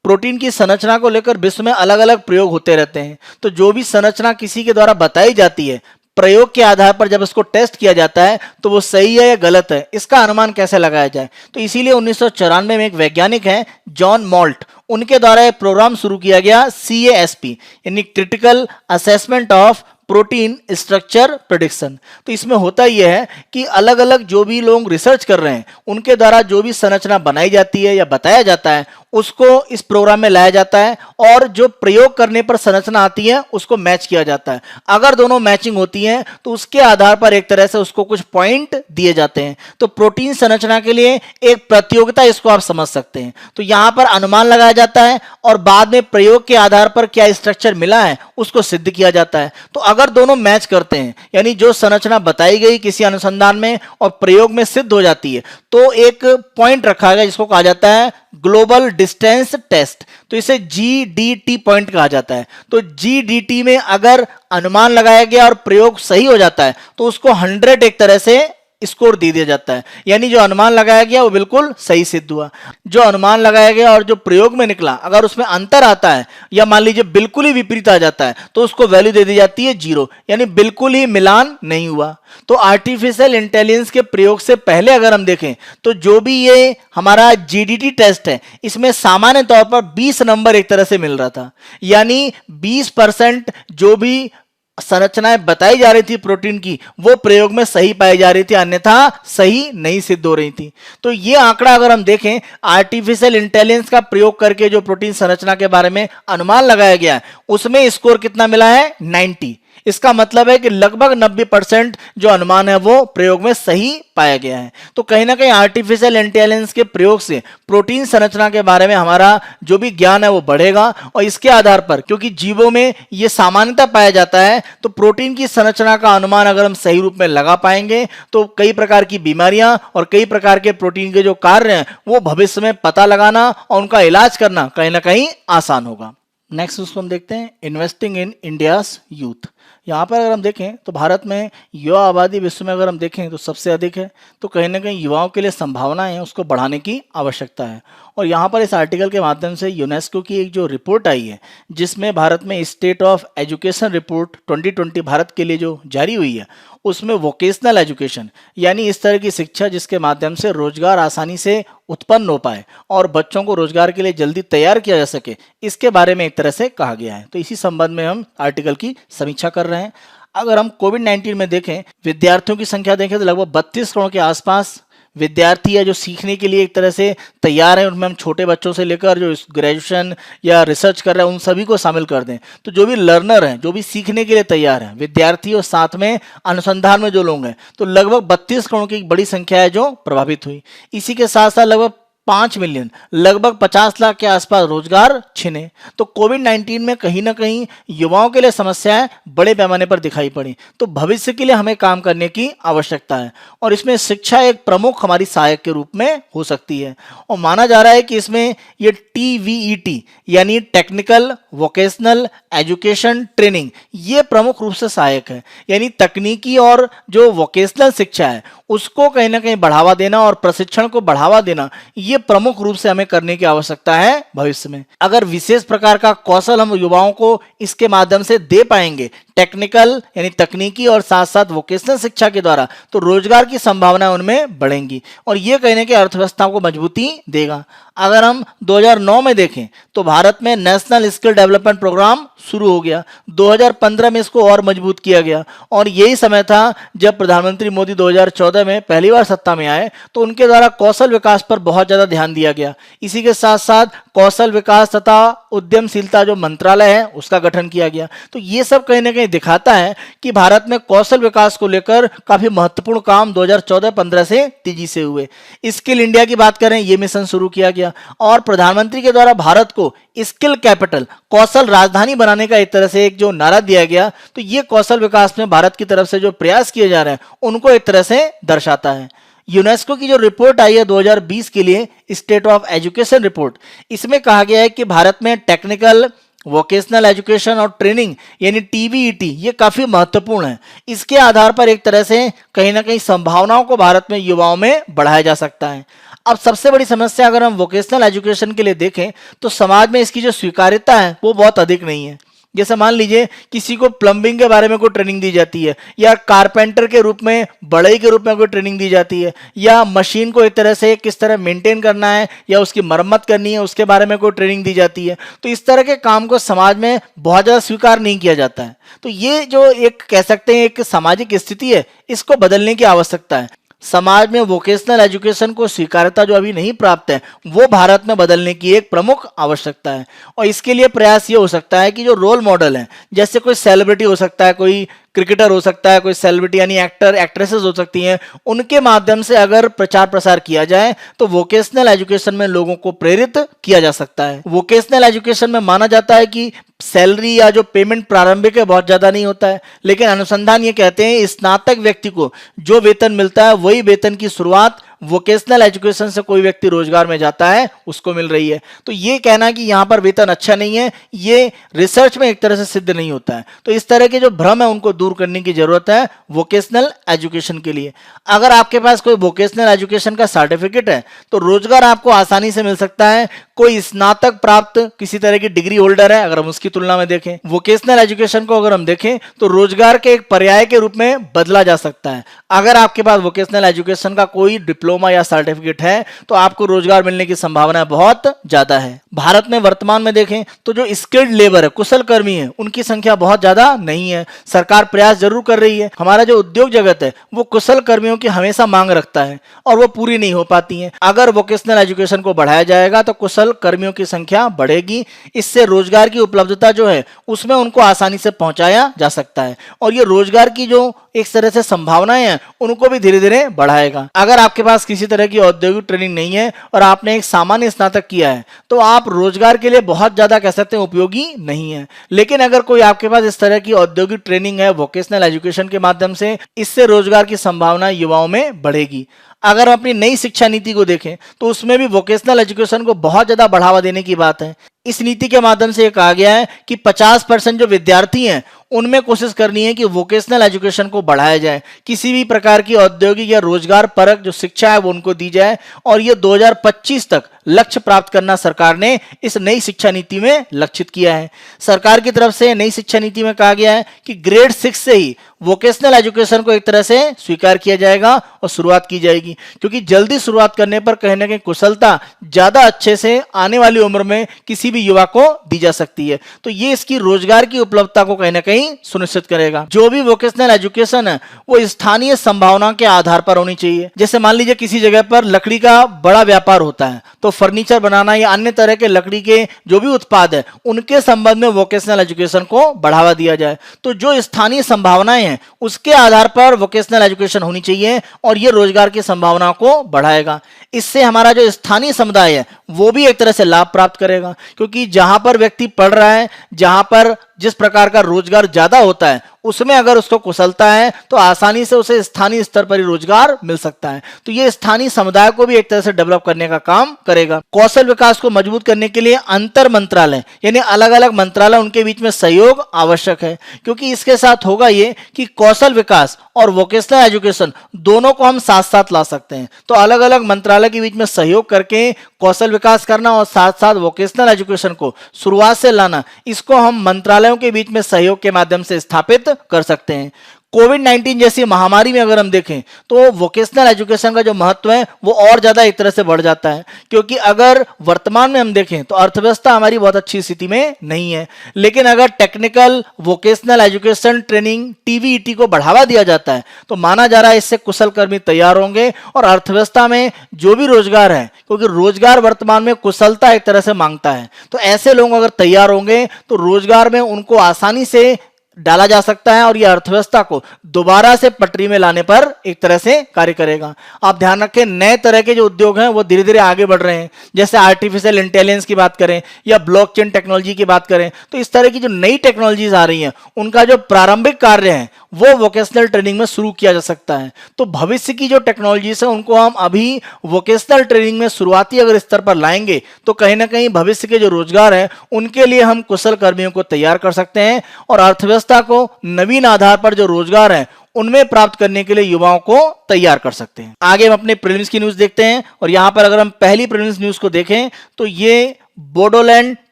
प्रोटीन की संरचना को लेकर विश्व में अलग अलग प्रयोग होते रहते हैं। तो जो भी संरचना किसी के द्वारा बताई जाती है, प्रयोग के आधार पर जब इसको टेस्ट किया जाता है तो वो सही है या गलत है, इसका अनुमान कैसे लगाया जाए। तो इसीलिए 1994 में एक वैज्ञानिक है जॉन मॉल्ट, उनके द्वारा एक प्रोग्राम शुरू किया गया CASP, यानी critical assessment of protein structure prediction. तो इसमें होता यह है कि अलग अलग जो भी लोग रिसर्च कर रहे हैं उनके द्वारा जो भी संरचना बनाई जाती है या बताया जाता है उसको इस प्रोग्राम में लाया जाता है, और जो प्रयोग करने पर संरचना आती है उसको मैच किया जाता है। अगर दोनों मैचिंग होती हैं तो उसके आधार पर एक तरह से उसको कुछ पॉइंट दिए जाते हैं। तो प्रोटीन संरचना के लिए एक प्रतियोगिता इसको आप समझ सकते हैं। तो यहां पर अनुमान लगाया जाता है और बाद में प्रयोग के आधार पर क्या स्ट्रक्चर मिला है उसको सिद्ध किया जाता है। तो अगर दोनों मैच करते हैं, यानी जो संरचना बताई गई किसी अनुसंधान में और प्रयोग में सिद्ध हो जाती है, तो एक पॉइंट रखा गया जिसको कहा जाता है ग्लोबल डिस्टेंस टेस्ट। तो इसे GDT पॉइंट कहा जाता है। तो GDT में अगर अनुमान लगाया गया और प्रयोग सही हो जाता है तो उसको 100 एक तरह से स्कोर दे दिया जाता है, यानी जो अनुमान लगाया गया वो बिल्कुल सही सिद्ध हुआ। जो अनुमान लगाया गया और जो प्रयोग में निकला अगर उसमें अंतर आता है या मान लीजिए बिल्कुल ही विपरीत आ जाता है तो उसको वैल्यू दे दी जाती है 0, यानी बिल्कुल ही मिलान नहीं हुआ। तो आर्टिफिशियल इंटेलिजेंस के प्रयोग से पहले अगर हम देखें तो जो भी ये हमारा GDT टेस्ट है इसमें सामान्य तौर पर 20 नंबर एक तरह से मिल रहा था, यानी 20% जो भी संरचनाएं बताई जा रही थी प्रोटीन की वो प्रयोग में सही पाई जा रही थी, अन्यथा सही नहीं सिद्ध हो रही थी। तो ये आंकड़ा अगर हम देखें आर्टिफिशियल इंटेलिजेंस का प्रयोग करके जो प्रोटीन संरचना के बारे में अनुमान लगाया गया है उसमें स्कोर कितना मिला है 90। इसका मतलब है कि लगभग 90% जो अनुमान है वो प्रयोग में सही पाया गया है। तो कहीं ना कहीं आर्टिफिशियल इंटेलिजेंस के प्रयोग से प्रोटीन संरचना के बारे में हमारा जो भी ज्ञान है वो बढ़ेगा, और इसके आधार पर क्योंकि जीवों में ये सामान्यता पाया जाता है तो प्रोटीन की संरचना का अनुमान अगर हम सही रूप में लगा पाएंगे तो कई प्रकार की बीमारियां और कई प्रकार के प्रोटीन के जो कार्य हैं वो भविष्य में पता लगाना और उनका इलाज करना कहीं ना कहीं आसान होगा। नेक्स्ट उसको हम देखते हैं इन्वेस्टिंग इन इंडियाज यूथ। यहाँ पर अगर हम देखें तो भारत में युवा आबादी विश्व में अगर हम देखें तो सबसे अधिक है। तो कहीं ना कहीं युवाओं के लिए संभावनाएं हैं उसको बढ़ाने की आवश्यकता है। और यहाँ पर इस आर्टिकल के माध्यम से यूनेस्को की एक जो रिपोर्ट आई है जिसमें भारत में state of education report 2020 Bharat के लिए जो जारी हुई है उसमें वोकेशनल एजुकेशन, यानी इस तरह की शिक्षा जिसके माध्यम से रोजगार आसानी से उत्पन्न हो पाए और बच्चों को रोजगार के लिए जल्दी तैयार किया जा सके, इसके बारे में एक तरह से कहा गया है। तो इसी संबंध में हम आर्टिकल की समीक्षा कर रहे हैं। अगर हम कोविड-19 में देखें, विद्यार्थियों की संख्या देखें तो लगभग 32 करोड़ के आसपास विद्यार्थी है जो सीखने के लिए एक तरह से तैयार है। उनमें हम छोटे बच्चों से लेकर जो ग्रेजुएशन या रिसर्च कर रहे हैं उन सभी को शामिल कर दें। तो जो भी लर्नर हैं, जो भी सीखने के लिए तैयार हैं, विद्यार्थी और साथ में अनुसंधान में जो लोग हैं, तो लगभग 32 करोड़ की एक बड़ी संख्या है जो प्रभावित हुई। इसी के साथ साथ लगभग 5 मिलियन लगभग 50 लाख के आसपास रोजगार छिने। तो कोविड 19 में कहीं ना कहीं युवाओं के लिए समस्याएं बड़े पैमाने पर दिखाई पड़ी। तो भविष्य के लिए हमें काम करने की आवश्यकता है और इसमें शिक्षा एक प्रमुख हमारी सहायक के रूप में हो सकती है। और माना जा रहा है कि इसमें ये TVET यानी टेक्निकल वोकेशनल एजुकेशन ट्रेनिंग ये प्रमुख रूप से सहायक है। यानी तकनीकी और जो वोकेशनल शिक्षा है उसको कहीं ना कहीं बढ़ावा देना और प्रशिक्षण को बढ़ावा देना ये प्रमुख रूप से हमें करने की आवश्यकता है भविष्य में। अगर विशेष प्रकार का कौशल हम युवाओं को इसके माध्यम से दे पाएंगे, टेक्निकल यानी तकनीकी और साथ साथ वोकेशनल शिक्षा के द्वारा, तो रोजगार की संभावनाएं उनमें बढ़ेंगी और ये कहने की अर्थव्यवस्था को मजबूती देगा। अगर हम 2009 में देखें तो भारत में नेशनल स्किल डेवलपमेंट प्रोग्राम शुरू हो गया। 2015 में इसको और मजबूत किया गया और यही समय था जब प्रधानमंत्री मोदी 2014 में पहली बार सत्ता में आए तो उनके द्वारा कौशल विकास पर बहुत ज्यादा ध्यान दिया गया। इसी के साथ साथ कौशल विकास तथा उद्यमशीलता जो मंत्रालय है उसका गठन किया गया। तो ये सब कहीं ना कहीं दिखाता है कि भारत में कौशल विकास को लेकर काफी महत्वपूर्ण काम 2014-15 से तेजी से हुए। स्किल इंडिया की बात करें, ये मिशन शुरू किया गया और प्रधानमंत्री के द्वारा भारत को स्किल कैपिटल कौशल राजधानी बनाने का एक तरह से एक जो नारा दिया गया, तो ये कौशल विकास में भारत की तरफ से जो प्रयास किए जा रहे हैं उनको एक तरह से दर्शाता है। यूनेस्को की जो रिपोर्ट आई है 2020 के लिए, स्टेट ऑफ एजुकेशन रिपोर्ट, इसमें कहा गया है कि भारत में टेक्निकल वोकेशनल एजुकेशन और ट्रेनिंग यानी TVET ये काफी महत्वपूर्ण है। इसके आधार पर एक तरह से कहीं ना कहीं संभावनाओं को भारत में युवाओं में बढ़ाया जा सकता है। अब सबसे बड़ी समस्या अगर हम वोकेशनल एजुकेशन के लिए देखें तो समाज में इसकी जो स्वीकार्यता है वो बहुत अधिक नहीं है। जैसे मान लीजिए किसी को प्लम्बिंग के बारे में कोई ट्रेनिंग दी जाती है या कारपेंटर के रूप में, बढ़ई के रूप में कोई ट्रेनिंग दी जाती है या मशीन को एक तरह से किस तरह मेंटेन करना है या उसकी मरम्मत करनी है उसके बारे में कोई ट्रेनिंग दी जाती है, तो इस तरह के काम को समाज में बहुत ज़्यादा स्वीकार नहीं किया जाता है। तो ये जो एक कह सकते हैं एक सामाजिक स्थिति है, इसको बदलने की आवश्यकता है। समाज में वोकेशनल एजुकेशन को स्वीकार्यता जो अभी नहीं प्राप्त है वो भारत में बदलने की एक प्रमुख आवश्यकता है। और इसके लिए प्रयास ये हो सकता है कि जो रोल मॉडल है, जैसे कोई सेलिब्रिटी हो सकता है, कोई क्रिकेटर हो सकता है, कोई सेलिब्रिटी यानी एक्टर एक्ट्रेसेस हो सकती हैं, उनके माध्यम से अगर प्रचार प्रसार किया जाए तो वोकेशनल एजुकेशन में लोगों को प्रेरित किया जा सकता है। वोकेशनल एजुकेशन में माना जाता है कि सैलरी या जो पेमेंट प्रारंभिक है बहुत ज्यादा नहीं होता है, लेकिन अनुसंधान ये कहते हैं स्नातक व्यक्ति को जो वेतन मिलता है वही वेतन की शुरुआत वोकेशनल एजुकेशन से कोई व्यक्ति रोजगार में जाता है उसको मिल रही है। तो ये कहना कि यहाँ पर वेतन अच्छा नहीं है, ये रिसर्च में एक तरह से सिद्ध नहीं होता है। तो इस तरह के जो भ्रम है उनको दूर करने की जरूरत है वोकेशनल एजुकेशन के लिए। अगर आपके पास कोई वोकेशनल एजुकेशन का सर्टिफिकेट है तो रोजगार आपको आसानी से मिल सकता है। कोई स्नातक प्राप्त किसी तरह की डिग्री होल्डर है, अगर हम उसकी तुलना में देखें, वोकेशनल एजुकेशन को अगर हम देखें तो रोजगार के एक पर्याय के रूप में बदला जा सकता है। अगर आपके पास वोकेशनल एजुकेशन का कोई डिप्लोमा या सर्टिफिकेट है तो आपको रोजगार मिलने की संभावना बहुत ज्यादा है। भारत में वर्तमान में देखें तो जो स्किल्ड लेबर है, कुशल कर्मी है, उनकी संख्या बहुत ज्यादा नहीं है। सरकार प्रयास जरूर कर रही है। हमारा जो उद्योग जगत है वो कुशल कर्मियों की हमेशा मांग रखता है और वो पूरी नहीं हो पाती है। अगर वोकेशनल एजुकेशन को बढ़ाया जाएगा तो कुशल कर्मियों की संख्या बढ़ेगी। इससे रोजगार की उपलब्धता जो है उसमें उनको आसानी से पहुंचाया जा सकता है और ये रोजगार की जो एक तरह से संभावनाएं हैं उनको भी धीरे धीरे बढ़ाएगा। अगर आपके पास किसी तरह की औद्योगिक ट्रेनिंग नहीं है और आपने एक सामान्य स्नातक किया है तो आप रोजगार के लिए बहुत ज्यादा कह सकते हैं उपयोगी नहीं है। लेकिन अगर कोई आपके पास इस तरह की औद्योगिक ट्रेनिंग है वोकेशनल एजुकेशन के माध्यम से, इससे रोजगार की संभावना युवाओं में बढ़ेगी। अगर हम अपनी नई शिक्षा नीति को देखें तो उसमें भी वोकेशनल एजुकेशन को बहुत ज्यादा बढ़ावा देने की बात है। इस नीति के माध्यम से ये कहा गया है कि 50% जो विद्यार्थी हैं उनमें कोशिश करनी है कि वोकेशनल एजुकेशन को बढ़ाया जाए। किसी भी प्रकार की औद्योगिक या रोजगार परक जो शिक्षा है वो उनको दी जाए और ये 2025 तक लक्ष्य प्राप्त करना सरकार ने इस नई शिक्षा नीति में लक्षित किया है। सरकार की तरफ से नई शिक्षा नीति में कहा गया है कि ग्रेड 6 से ही वोकेशनल एजुकेशन को एक तरह से स्वीकार किया जाएगा और शुरुआत की जाएगी, क्योंकि जल्दी शुरुआत करने पर कहीं ना कहीं कुशलता ज्यादा अच्छे से आने वाली उम्र में किसी भी युवा को दी जा सकती है। तो ये इसकी रोजगार की उपलब्धता को कहीं ना कहीं ही सुनिश्चित करेगा। जो भी वोकेशनल एजुकेशन है वो स्थानीय संभावना के आधार पर होनी चाहिए। जैसे मान लीजिए किसी जगह पर लकड़ी का बड़ा व्यापार होता है, तो फर्नीचर बनाना या अन्य तरह के लकड़ी के जो भी उत्पाद है उनके संबंध में वोकेशनल एजुकेशन को बढ़ावा दिया जाए। तो जो स्थानीय संभावनाएं हैं उसके आधार पर वोकेशनल एजुकेशन होनी चाहिए और ये रोजगार की संभावना को बढ़ाएगा। इससे हमारा जो स्थानीय समुदाय है वो भी एक तरह से लाभ प्राप्त करेगा, क्योंकि जहां पर व्यक्ति पढ़ रहा है, जहां पर जिस प्रकार का रोजगार ज्यादा होता है उसमें अगर उसको कुशलता है तो आसानी से उसे स्थानीय स्तर पर ही रोजगार मिल सकता है। तो ये स्थानीय समुदाय को भी एक तरह से डेवलप करने का काम करेगा। कौशल विकास को मजबूत करने के लिए अंतर मंत्रालय यानी अलग अलग मंत्रालय उनके बीच में सहयोग आवश्यक है, क्योंकि इसके साथ होगा ये कि कौशल विकास और वोकेशनल एजुकेशन दोनों को हम साथ साथ ला सकते हैं। तो अलग अलग मंत्रालय के बीच में सहयोग करके कौशल विकास करना और साथ साथ वोकेशनल एजुकेशन को शुरुआत से लाना, इसको हम मंत्रालयों के बीच में सहयोग के माध्यम से स्थापित कर सकते हैं। कोविड-19 जैसी महामारी में अगर हम देखें तो वोकेशनल एजुकेशन का जो महत्व है वो और ज्यादा एक तरह से बढ़ जाता है, क्योंकि अगर वर्तमान में हम देखें तो अर्थव्यवस्था हमारी बहुत अच्छी स्थिति में नहीं है, लेकिन अगर technical vocational education training TVET को बढ़ावा दिया जाता है तो माना जा रहा है इससे कुशल कर्मी तैयार होंगे और अर्थव्यवस्था में जो भी रोजगार है, क्योंकि रोजगार वर्तमान में कुशलता एक तरह से मांगता है, तो ऐसे लोग अगर तैयार होंगे तो रोजगार में उनको आसानी से डाला जा सकता है और यह अर्थव्यवस्था को दोबारा से पटरी में लाने पर एक तरह से कार्य करेगा। आप ध्यान रखें, नए तरह के जो उद्योग हैं वो धीरे धीरे आगे बढ़ रहे हैं। जैसे आर्टिफिशियल इंटेलिजेंस की बात करें या ब्लॉकचेन टेक्नोलॉजी की बात करें, तो इस तरह की जो नई टेक्नोलॉजीज आ रही हैं उनका जो प्रारंभिक कार्य है वो वोकेशनल ट्रेनिंग में शुरू किया जा सकता है। तो भविष्य की जो टेक्नोलॉजीज है उनको हम अभी वोकेशनल ट्रेनिंग में शुरुआती अगर स्तर पर लाएंगे तो कहीं ना कहीं भविष्य के जो रोजगार है उनके लिए हम कुशल कर्मियों को तैयार कर सकते हैं और अर्थव्यवस्था को नवीन आधार पर जो रोजगार है उनमें प्राप्त करने के लिए युवाओं को तैयार कर सकते हैं। आगे हम अपने प्रीलिम्स की न्यूज देखते हैं और यहां पर अगर हम पहली प्रीलिम्स न्यूज को देखें तो ये बोडोलैंड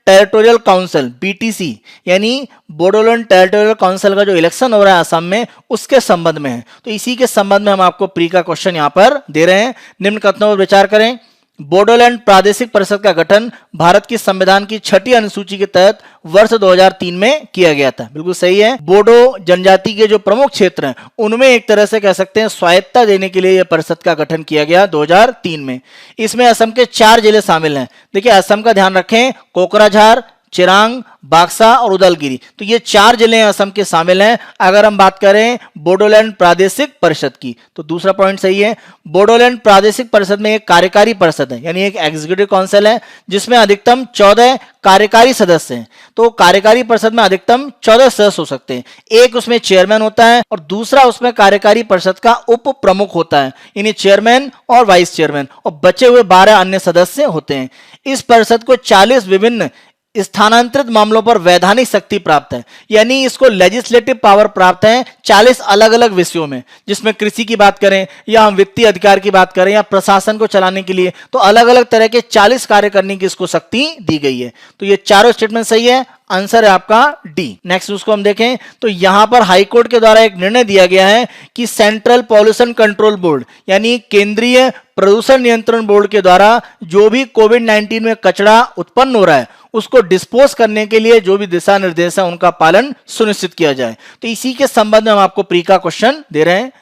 टेरिटोरियल काउंसिल बीटीसी यानी बोडोलैंड टेरिटोरियल काउंसिल का जो इलेक्शन हो रहा है असम में उसके संबंध में है। तो इसी के संबंध में हम आपको प्री का क्वेश्चन यहां पर दे रहे हैं। निम्न कथनों पर विचार करें। बोडोलैंड प्रादेशिक परिषद का गठन भारत की संविधान की 6ठी अनुसूची के तहत वर्ष 2003 में किया गया था। बिल्कुल सही है। बोडो जनजाति के जो प्रमुख क्षेत्र हैं उनमें एक तरह से कह सकते हैं स्वायत्तता देने के लिए यह परिषद का गठन किया गया 2003 में। इसमें असम के 4 जिले शामिल हैं। देखिए असम का ध्यान रखें, कोकराझार, चिरांग, बाक्सा और उदलगिरी, तो ये 4 जिले असम के शामिल हैं। अगर हम बात करें बोडोलैंड प्रादेशिक परिषद की तो दूसरा पॉइंट सही है। बोडोलैंड प्रादेशिक परिषद में एक कार्यकारी परिषद है यानी एक एग्जीक्यूटिव काउंसिल है जिसमें अधिकतम 14 कार्यकारी सदस्य हैं। तो कार्यकारी परिषद में अधिकतम 14 सदस्य हो सकते हैं। एक उसमें चेयरमैन होता है और दूसरा उसमें कार्यकारी परिषद का उप प्रमुख होता है यानी चेयरमैन और वाइस चेयरमैन, और बचे हुए 12 अन्य सदस्य होते हैं। इस परिषद को 40 विभिन्न स्थानांतरित मामलों पर वैधानिक शक्ति प्राप्त है यानी इसको लेजिस्लेटिव पावर प्राप्त है 40 अलग अलग विषयों में, जिसमें कृषि की बात करें या हम वित्तीय अधिकार की बात करें या प्रशासन को चलाने के लिए, तो अलग अलग तरह के 40 कार्य करने की इसको शक्ति दी गई है। तो ये चारों स्टेटमेंट सही है। आंसर है आपका डी। नेक्स्ट उसको हम देखें तो यहां पर हाईकोर्ट के द्वारा एक निर्णय दिया गया है कि सेंट्रल पॉल्यूशन कंट्रोल बोर्ड यानी केंद्रीय प्रदूषण नियंत्रण बोर्ड के द्वारा जो भी कोविड-19 में कचरा उत्पन्न हो रहा है उसको डिस्पोज करने के लिए जो भी दिशा निर्देश है उनका पालन सुनिश्चित किया जाए। तो इसी के संबंध में हम आपको प्री का क्वेश्चन दे रहे हैं।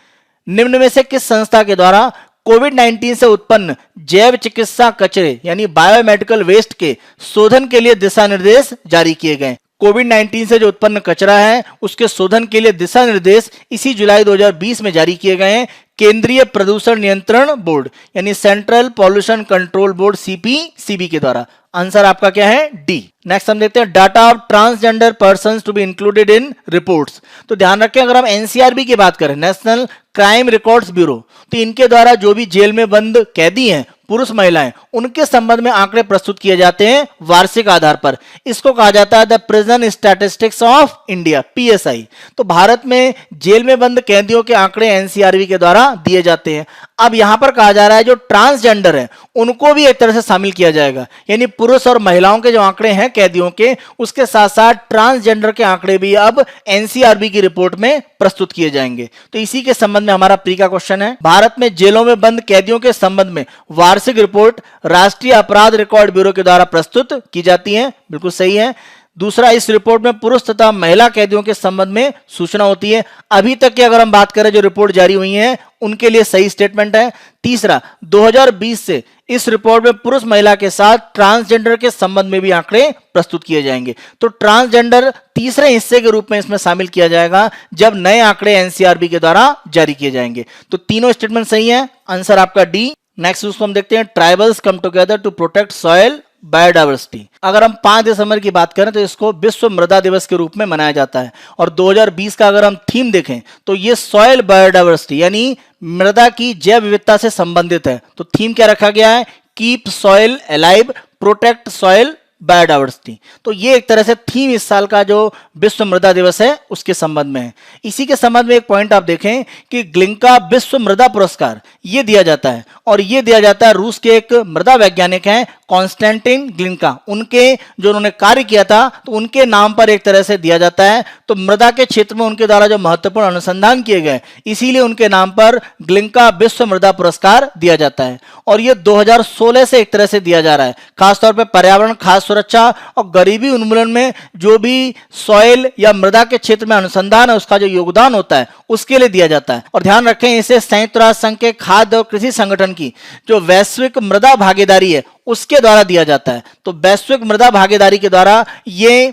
निम्न में से किस संस्था के द्वारा कोविड-19 से उत्पन्न जैव चिकित्सा कचरे यानी बायोमेडिकल वेस्ट के शोधन के लिए दिशा निर्देश जारी किए गए? कोविड-19 से जो उत्पन्न कचरा है उसके शोधन के लिए दिशा निर्देश इसी जुलाई 2020 में जारी किए गए हैं केंद्रीय प्रदूषण नियंत्रण बोर्ड यानी central pollution control board CPCB के द्वारा। आंसर आपका क्या है? डी। नेक्स्ट हम देखते हैं data of transgender persons to be included in reports. तो ध्यान रखें अगर हम एनसीआरबी की बात करें, नेशनल क्राइम रिकॉर्ड्स ब्यूरो, तो इनके द्वारा जो भी जेल में बंद कैदी हैं पुरुष महिलाएं उनके संबंध में आंकड़े प्रस्तुत किए जाते हैं वार्षिक आधार पर। इसको कहा जाता है the prison statistics of India PSI. तो भारत में जेल में बंद कैदियों के आंकड़े एनसीआरबी के द्वारा दिए जाते हैं। अब यहां पर कहा जा रहा है जो ट्रांसजेंडर है उनको भी एक तरह से शामिल किया जाएगा यानी पुरुष और महिलाओं के जो आंकड़े हैं कैदियों के उसके साथ साथ ट्रांसजेंडर के आंकड़े भी अब एनसीआरबी की रिपोर्ट में प्रस्तुत किए जाएंगे। तो इसी के संबंध में हमारा प्री का क्वेश्चन है। भारत में जेलों में बंद कैदियों के संबंध में वार्षिक रिपोर्ट राष्ट्रीय अपराध रिकॉर्ड ब्यूरो के द्वारा प्रस्तुत की जाती है। बिल्कुल सही है। दूसरा, इस रिपोर्ट में पुरुष तथा महिला कैदियों के संबंध में सूचना होती है। अभी तक की अगर हम बात करें जो रिपोर्ट जारी हुई है उनके लिए सही स्टेटमेंट है। तीसरा, 2020 से इस रिपोर्ट में पुरुष महिला के साथ ट्रांसजेंडर के संबंध में भी आंकड़े प्रस्तुत किए जाएंगे। तो ट्रांसजेंडर तीसरे हिस्से के रूप में इसमें शामिल किया जाएगा जब नए आंकड़े एनसीआरबी के द्वारा जारी किए जाएंगे। तो तीनों स्टेटमेंट सही है, आंसर आपका डी। नेक्स्ट उसको हम देखते हैं, tribals come together to protect soil biodiversity. अगर हम 5 दिसंबर की बात करें तो इसको विश्व मृदा दिवस के रूप में मनाया जाता है। और 2020 का अगर हम थीम देखें तो ये सॉइल बायोडाइवर्सिटी यानी मृदा की जैव विविधता से संबंधित है। तो थीम क्या रखा गया है, keep soil alive, protect soil biodiversity. तो ये एक तरह से थीम इस साल का जो विश्व मृदा दिवस है उसके संबंध में है। इसी के संबंध में एक पॉइंट आप देखें कि ग्लिंका विश्व मृदा पुरस्कार ये दिया जाता है, और ये दिया जाता है रूस के एक मृदा वैज्ञानिक हैं कॉन्स्टेंटिन ग्लिंका, उनके जो उन्होंने कार्य किया था तो उनके नाम पर एक तरह से दिया जाता है। तो मृदा के क्षेत्र में उनके द्वारा जो महत्वपूर्ण अनुसंधान किए गए इसीलिए उनके नाम पर ग्लिंका विश्व मृदा पुरस्कार दिया जाता है। और ये 2016 से एक तरह से दिया जा रहा है, खासतौर पर पर्यावरण, खाद्य सुरक्षा और गरीबी उन्मूलन में जो भी सॉइल या मृदा के क्षेत्र में अनुसंधान है उसका जो योगदान होता है उसके लिए दिया जाता है। और ध्यान रखें, इसे संयुक्त राष्ट्र संघ के खाद्य और कृषि संगठन की जो वैश्विक मृदा भागीदारी है उसके द्वारा दिया जाता है। तो वैश्विक मृदा भागीदारी के द्वारा ये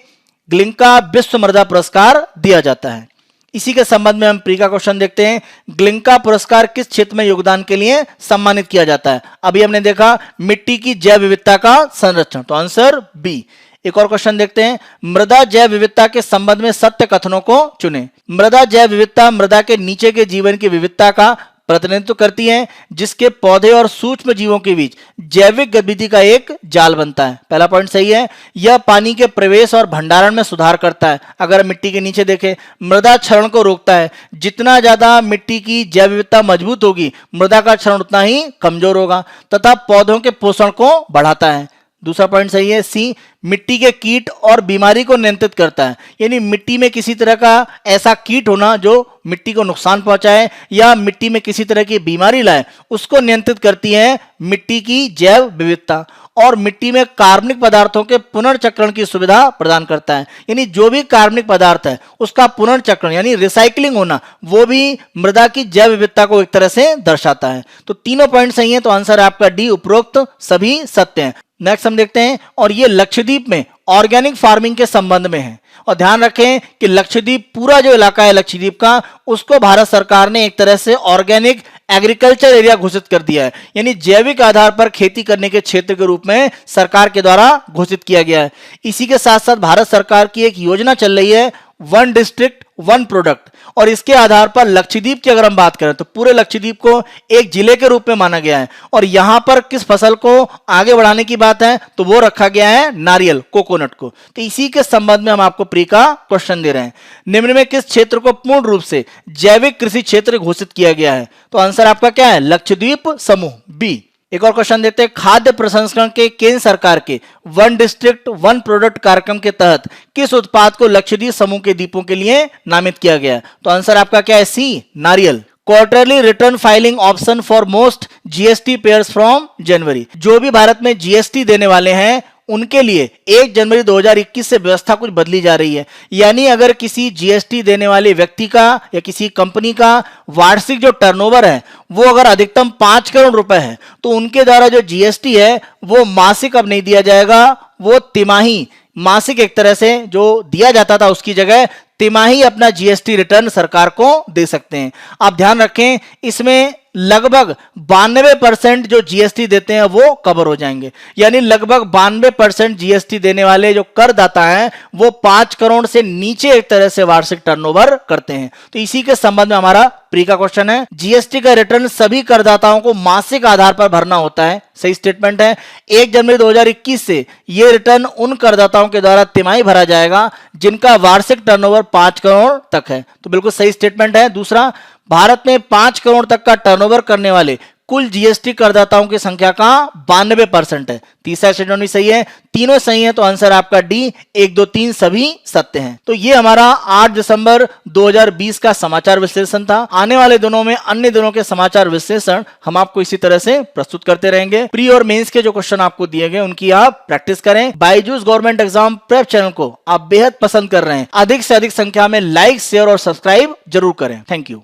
ग्लिंका विश्व मृदा पुरस्कार दिया जाता है। इसी के संबंध में हम प्री का क्वेश्चन देखते हैं, ग्लिंका पुरस्कार किस क्षेत्र में योगदान के लिए सम्मानित किया जाता है। अभी हमने देखा मिट्टी की जैव विविधता का संरक्षण, तो आंसर बी। एक और क्वेश्चन देखते हैं, मृदा जैव विविधता के संबंध में सत्य कथनों को चुनें। मृदा जैव विविधता मृदा के नीचे के जीवन की विविधता का प्रतिनिधित्व करती है, जिसके पौधे और सूक्ष्म जीवों के बीच जैविक गतिविधि का एक जाल बनता है। पहला पॉइंट सही है। यह पानी के प्रवेश और भंडारण में सुधार करता है। अगर मिट्टी के नीचे देखें, मृदा क्षरण को रोकता है। जितना ज्यादा मिट्टी की जैव विविधता मजबूत होगी मृदा का क्षरण उतना ही कमजोर होगा, तथा पौधों के पोषण को बढ़ाता है। दूसरा पॉइंट सही है, सी। मिट्टी के कीट और बीमारी को नियंत्रित करता है, यानी मिट्टी में किसी तरह का ऐसा कीट होना जो मिट्टी को नुकसान पहुंचाए या मिट्टी में किसी तरह की बीमारी लाए उसको नियंत्रित करती है मिट्टी की जैव विविधता। और मिट्टी में कार्बनिक पदार्थों के पुनर्चक्रण की सुविधा प्रदान करता है, यानी जो भी कार्बनिक पदार्थ है उसका पुनर्चक्रण यानी रिसाइकलिंग होना वो भी मृदा की जैव विविधता को एक तरह से दर्शाता है। तो तीनों पॉइंट सही है, तो आंसर आपका डी, उपरोक्त सभी सत्य हैं। नेक्स्ट हम देखते हैं, और ये लक्षद्वीप में ऑर्गेनिक फार्मिंग के संबंध में है। और ध्यान रखें कि लक्षद्वीप पूरा जो इलाका है लक्षद्वीप का उसको भारत सरकार ने एक तरह से ऑर्गेनिक एग्रीकल्चर एरिया घोषित कर दिया है, यानी जैविक आधार पर खेती करने के क्षेत्र के रूप में सरकार के द्वारा घोषित किया गया है। इसी के साथ साथ भारत सरकार की एक योजना चल रही है वन डिस्ट्रिक्ट वन प्रोडक्ट, और इसके आधार पर लक्षद्वीप की अगर हम बात करें तो पूरे लक्षद्वीप को एक जिले के रूप में माना गया है। और यहां पर किस फसल को आगे बढ़ाने की बात है तो वो रखा गया है नारियल, कोकोनट को। तो इसी के संबंध में हम आपको प्री का क्वेश्चन दे रहे हैं, निम्न में किस क्षेत्र को पूर्ण रूप से जैविक कृषि क्षेत्र घोषित किया गया है। तो आंसर आपका क्या है, लक्षद्वीप समूह, बी। एक और क्वेश्चन देते हैं, खाद्य प्रसंस्करण के केंद्र सरकार के वन डिस्ट्रिक्ट वन प्रोडक्ट कार्यक्रम के तहत किस उत्पाद को लक्षद्वीप समूह के द्वीपों के लिए नामित किया गया है। तो आंसर आपका क्या है, सी, नारियल। Quarterly return filing option for most GST pairs from January. जो भी भारत में जीएसटी देने वाले हैं उनके लिए 1 जनवरी 2021 से व्यवस्था कुछ बदली जा रही है। यानी अगर किसी जीएसटी देने वाले व्यक्ति का या किसी कंपनी का वार्षिक जो टर्नओवर है वो अगर अधिकतम 5 करोड़ रुपए है तो उनके द्वारा जो जीएसटी है वो मासिक अब नहीं दिया जाएगा, वो तिमाही, मासिक एक तरह से जो दिया जाता था उसकी जगह तिमाही अपना जीएसटी रिटर्न सरकार को दे सकते हैं। आप ध्यान रखें, इसमें लगभग 92% जो जीएसटी देते हैं वो कवर हो जाएंगे, यानी लगभग 92% जीएसटी देने वाले जो करदाता हैं वो 5 करोड़ से नीचे एक तरह से वार्षिक टर्नओवर करते हैं। तो इसी के संबंध में हमारा प्री का क्वेश्चन है, जीएसटी का रिटर्न सभी करदाताओं को मासिक आधार पर भरना होता है, सही स्टेटमेंट है। 1 जनवरी 2021 से यह रिटर्न उन करदाताओं के द्वारा तिमाही भरा जाएगा जिनका वार्षिक टर्नओवर 5 करोड़ तक है, तो बिल्कुल सही स्टेटमेंट है। दूसरा, भारत में 5 करोड़ तक का टर्नओवर करने वाले कुल जीएसटी करदाताओं की संख्या का 92% है। तीसरा स्टेटमेंट भी सही है, तीनों सही है, तो आंसर आपका डी 1 2 3 सभी सत्य हैं। तो ये हमारा 8 दिसंबर 2020 का समाचार विश्लेषण था। आने वाले दिनों में अन्य दिनों के समाचार विश्लेषण हम आपको इसी तरह से प्रस्तुत करते रहेंगे। प्री और मेंस के जो क्वेश्चन आपको दिए गए उनकी आप प्रैक्टिस करें। Byju's government exam prep channel को आप बेहद पसंद कर रहे हैं, अधिक से अधिक संख्या में लाइक, शेयर और सब्सक्राइब जरूर करें। Thank you.